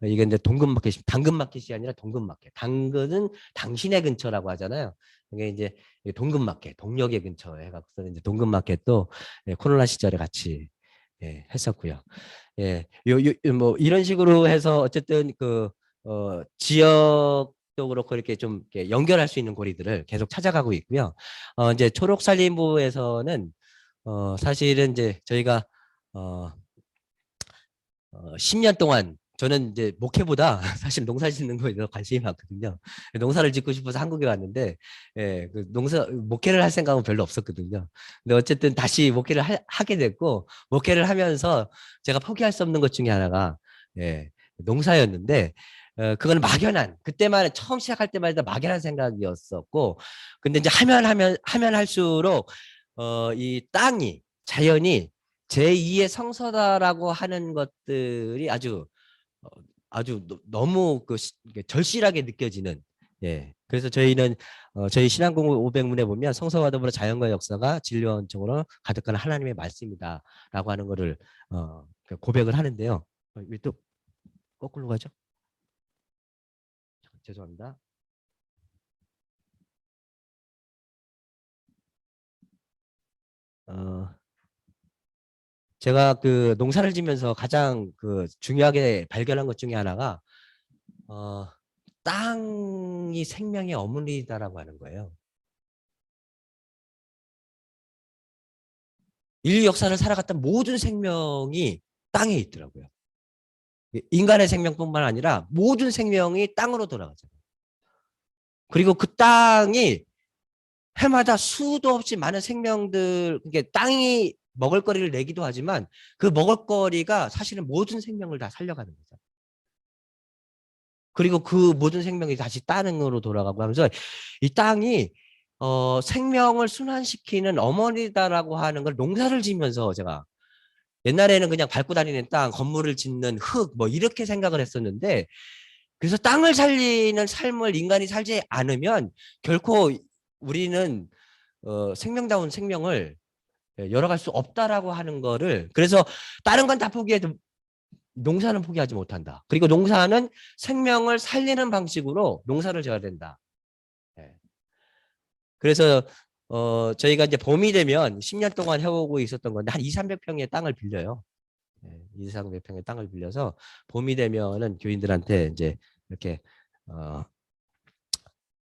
이게 이제 동근마켓, 당근마켓이 아니라 동근마켓. 당근은 당신의 근처라고 하잖아요. 이게 이제 동근마켓, 동력의 근처에 해갖고 이제 동근마켓도 코로나 시절에 같이 했었고요. 예, 뭐 이런 식으로 해서 어쨌든 지역도 그렇고 이렇게 좀 이렇게 연결할 수 있는 고리들을 계속 찾아가고 있고요. 이제 초록살림부에서는 사실은 이제 저희가 어, 10년 동안 저는 이제 목회보다 사실 농사 짓는 거에 더 관심이 많거든요. 농사를 짓고 싶어서 한국에 왔는데, 예, 그 목회를 할 생각은 별로 없었거든요. 근데 어쨌든 다시 목회를 하게 됐고, 목회를 하면서 제가 포기할 수 없는 것 중에 하나가, 예, 농사였는데, 그건 막연한, 그때만, 처음 시작할 때마다 막연한 생각이었었고, 근데 이제 하면 할수록, 이 땅이, 자연이 제2의 성서다라고 하는 것들이 어, 아주 너무 이게 절실하게 느껴지는. 예. 그래서 저희는 저희 신앙공부 500문에 보면 성서와 더불어 자연과 역사가 진리와 원천으로 가득한 하나님의 말씀이다라고 하는 거를 고백을 하는데요. 왜 또 거꾸로 가죠? 죄송합니다. 어, 제가 그 농사를 지면서 가장 중요하게 발견한 것 중에 하나가 어, 땅이 생명의 어머니다라고 하는 거예요. 인류 역사를 살아갔던 모든 생명이 땅에 있더라고요. 인간의 생명뿐만 아니라 모든 생명이 땅으로 돌아가잖아요. 그리고 그 땅이 해마다 수도 없이 많은 생명들, 그게 땅이 먹을거리를 내기도 하지만 그 먹을거리가 사실은 모든 생명을 다 살려가는 거죠. 그리고 그 모든 생명이 다시 땅으로 돌아가고 하면서 이 땅이 생명을 순환시키는 어머니다라고 하는 걸 농사를 지면서 제가 옛날에는 그냥 밟고 다니는 땅, 건물을 짓는 흙, 뭐 이렇게 생각을 했었는데 그래서 땅을 살리는 삶을 인간이 살지 않으면 결코 우리는 생명다운 생명을 열어갈 수 없다라고 하는 거를 그래서 다른 건 다 포기해도 농사는 포기하지 못한다. 그리고 농사는 생명을 살리는 방식으로 농사를 져야 된다. 예. 그래서 저희가 이제 봄이 되면 10년 동안 해오고 있었던 건데 한 2, 300평의 땅을 빌려요. 2, 300평의 땅을 빌려서 봄이 되면은 교인들한테 이제 이렇게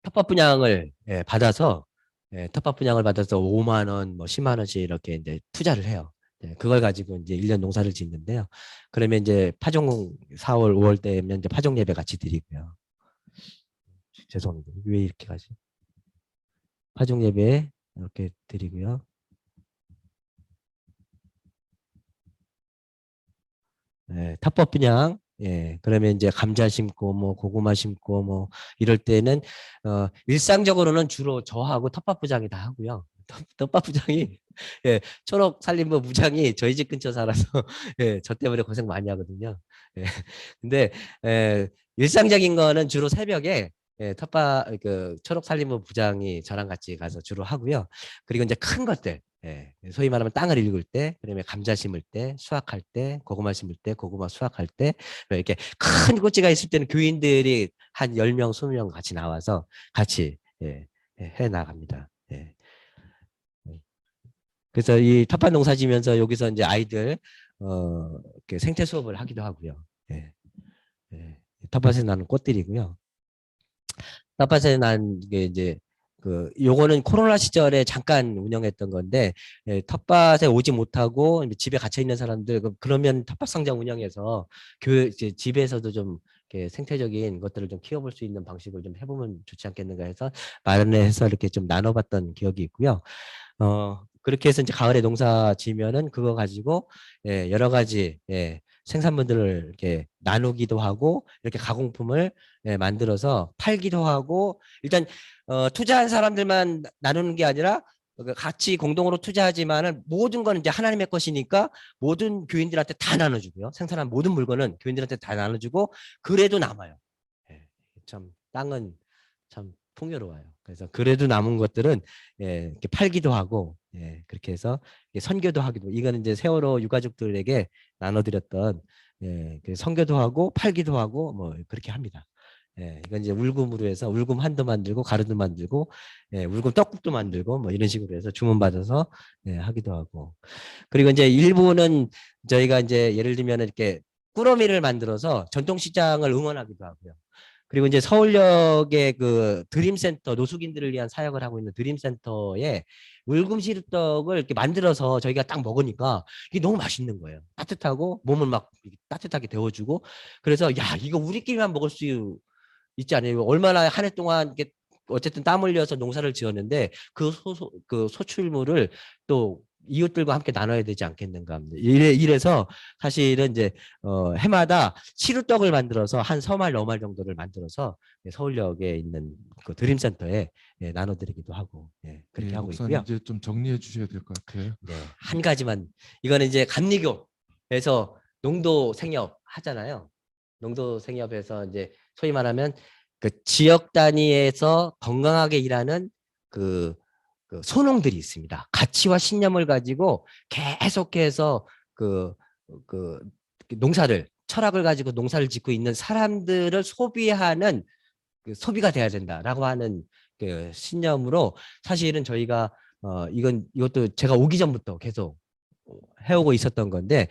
텃밭 분양을 받아서 텃밭 분양을 받아서 5만 원, 뭐 10만 원씩 이렇게 이제 투자를 해요. 그걸 가지고 이제 1년 농사를 짓는데요. 그러면 이제 파종 4월, 5월 때면 이제 파종 예배 같이 드리고요. 죄송합니다. 왜 이렇게 가지? 파종 예배 이렇게 드리고요. 텃밭 분양. 그러면 이제 감자 심고 뭐 고구마 심고 뭐 이럴 때는 일상적으로는 주로 저하고 텃밭 부장이 다 하고요. 텃밭 부장이 초록 살림부 부장이 저희 집 근처 살아서 저 때문에 고생 많이 하거든요. 근데 일상적인 거는 주로 새벽에 텃밭 초록 살림부 부장이 저랑 같이 가서 주로 하고요. 그리고 이제 큰 것들 소위 말하면 땅을 일굴 때, 그다음에 감자 심을 때, 수확할 때, 고구마 심을 때, 고구마 수확할 때, 이렇게 큰 꽃지가 있을 때는 교인들이 한 10명, 20명 같이 나와서 같이 해 나갑니다. 그래서 이 텃밭 농사 지면서 여기서 이제 아이들 이렇게 생태 수업을 하기도 하고요. 텃밭에 나는 꽃들이고요. 텃밭에 난 게 이제 요거는 코로나 시절에 잠깐 운영했던 건데 텃밭에 오지 못하고 집에 갇혀 있는 사람들 그러면 텃밭 상장 운영해서 이제 집에서도 좀 이렇게 생태적인 것들을 좀 키워볼 수 있는 방식을 좀 해보면 좋지 않겠는가 해서 마련해서 이렇게 좀 나눠봤던 기억이 있고요. 그렇게 해서 이제 가을에 농사 지면은 그거 가지고 여러 가지 생산물들을 이렇게 나누기도 하고 이렇게 가공품을 만들어서 팔기도 하고 일단 투자한 사람들만 나누는 게 아니라 같이 공동으로 투자하지만은 모든 건 이제 하나님의 것이니까 모든 교인들한테 다 나눠주고요. 생산한 모든 물건은 교인들한테 다 나눠주고 그래도 남아요. 참 땅은 참 풍요로워요. 그래서 그래도 남은 것들은 이렇게 팔기도 하고 그렇게 해서 선교도 하기도 이거는 이제 세월호 유가족들에게 나눠드렸던 그 선교도 하고 팔기도 하고 뭐 그렇게 합니다. 이건 이제 울금으로 해서 울금 한도 만들고 가루도 만들고 울금 떡국도 만들고 뭐 이런 식으로 해서 주문 받아서 하기도 하고 그리고 이제 일부는 저희가 이제 예를 들면 이렇게 꾸러미를 만들어서 전통시장을 응원하기도 하고요. 그리고 이제 서울역의 그 드림센터 노숙인들을 위한 사역을 하고 있는 드림센터에 울금 시루떡을 이렇게 만들어서 저희가 딱 먹으니까 이게 너무 맛있는 거예요. 따뜻하고 몸을 막 따뜻하게 데워주고 그래서 야 이거 우리끼리만 먹을 수 있지 않아요. 얼마나 한 해 동안 이렇게 어쨌든 땀 흘려서 농사를 지었는데 그 소출물을 또 이웃들과 함께 나눠야 되지 않겠는가 합니다. 이래서 사실은 이제 해마다 시루떡을 만들어서 한 서말 너말 정도를 만들어서 서울역에 있는 그 드림센터에 나눠드리기도 하고 그렇게 하고 목사님 있고요. 이제 좀 정리해 주셔야 될 것 같아요. 네, 한 가지만 이거는 이제 감리교에서 농도 생협 하잖아요. 농도 생협에서 이제 소위 말하면 그 지역 단위에서 건강하게 일하는 그 소농들이 있습니다. 가치와 신념을 가지고 계속해서 그 농사를 철학을 가지고 농사를 짓고 있는 사람들을 소비하는 그 소비가 돼야 된다라고 하는 그 신념으로 사실은 저희가 이것도 제가 오기 전부터 계속 해오고 있었던 건데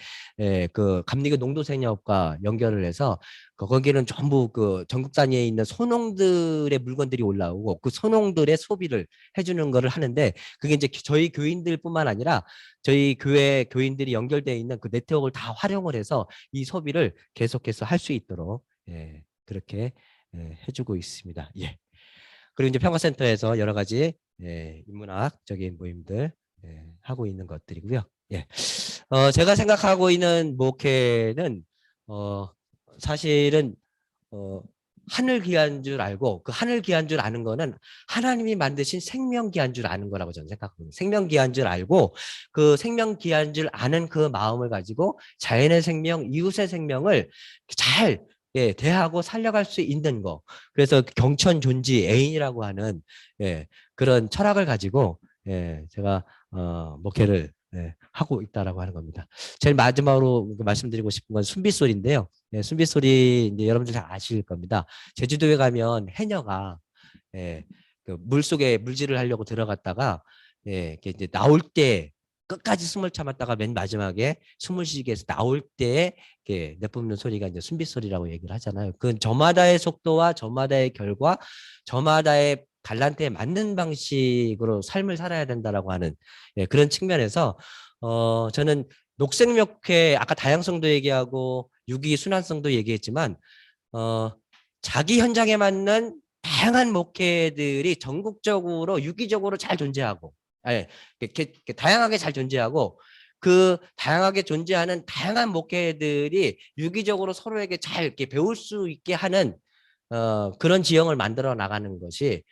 그 감리교 농도생협과 연결을 해서 거기는 전부 그 전국 단위에 있는 소농들의 물건들이 올라오고 그 소농들의 소비를 해주는 거를 하는데 그게 이제 저희 교인들뿐만 아니라 저희 교회 교인들이 연결되어 있는 그 네트워크를 다 활용을 해서 이 소비를 계속해서 할 수 있도록 그렇게 해주고 있습니다. 예. 그리고 이제 평화센터에서 여러 가지 인문학적인 모임들 하고 있는 것들이고요. 예. 제가 생각하고 있는 목회는 사실은 하늘 귀한 줄 알고 그 하늘 귀한 줄 아는 거는 하나님이 만드신 생명 귀한 줄 아는 거라고 저는 생각합니다. 생명 귀한 줄 알고 그 생명 귀한 줄 아는 그 마음을 가지고 자연의 생명, 이웃의 생명을 잘 대하고 살려갈 수 있는 거. 그래서 경천 존지 애인이라고 하는 그런 철학을 가지고 제가 목회를 하고 있다라고 하는 겁니다. 제일 마지막으로 말씀드리고 싶은 건 순빗소리인데요. 순빗소리 이제 여러분들 잘 아실 겁니다. 제주도에 가면 해녀가 그 물속에 물질을 하려고 들어갔다가 이제 나올 때 끝까지 숨을 참았다가 맨 마지막에 숨을 쉬게 해서 나올 때 내뿜는 소리가 이제 순빗소리라고 얘기를 하잖아요. 그 저마다의 속도와 저마다의 결과, 저마다의 달란트에 맞는 방식으로 삶을 살아야 된다라고 하는 그런 측면에서 저는 녹색목회 아까 다양성도 얘기하고 유기 순환성도 얘기했지만 자기 현장에 맞는 다양한 목회들이 전국적으로 유기적으로 잘 존재하고 이렇게 다양하게 잘 존재하고 그 다양하게 존재하는 다양한 목회들이 유기적으로 서로에게 잘 이렇게 배울 수 있게 하는 그런 지형을 만들어 나가는 것이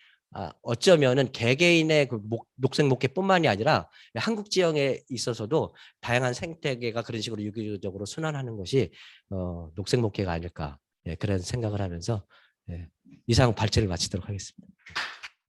어쩌면은 개개인의 그 녹색 목회뿐만이 아니라 한국 지형에 있어서도 다양한 생태계가 그런 식으로 유기적으로 순환하는 것이 녹색 목회가 아닐까 그런 생각을 하면서 이상 발제를 마치도록 하겠습니다.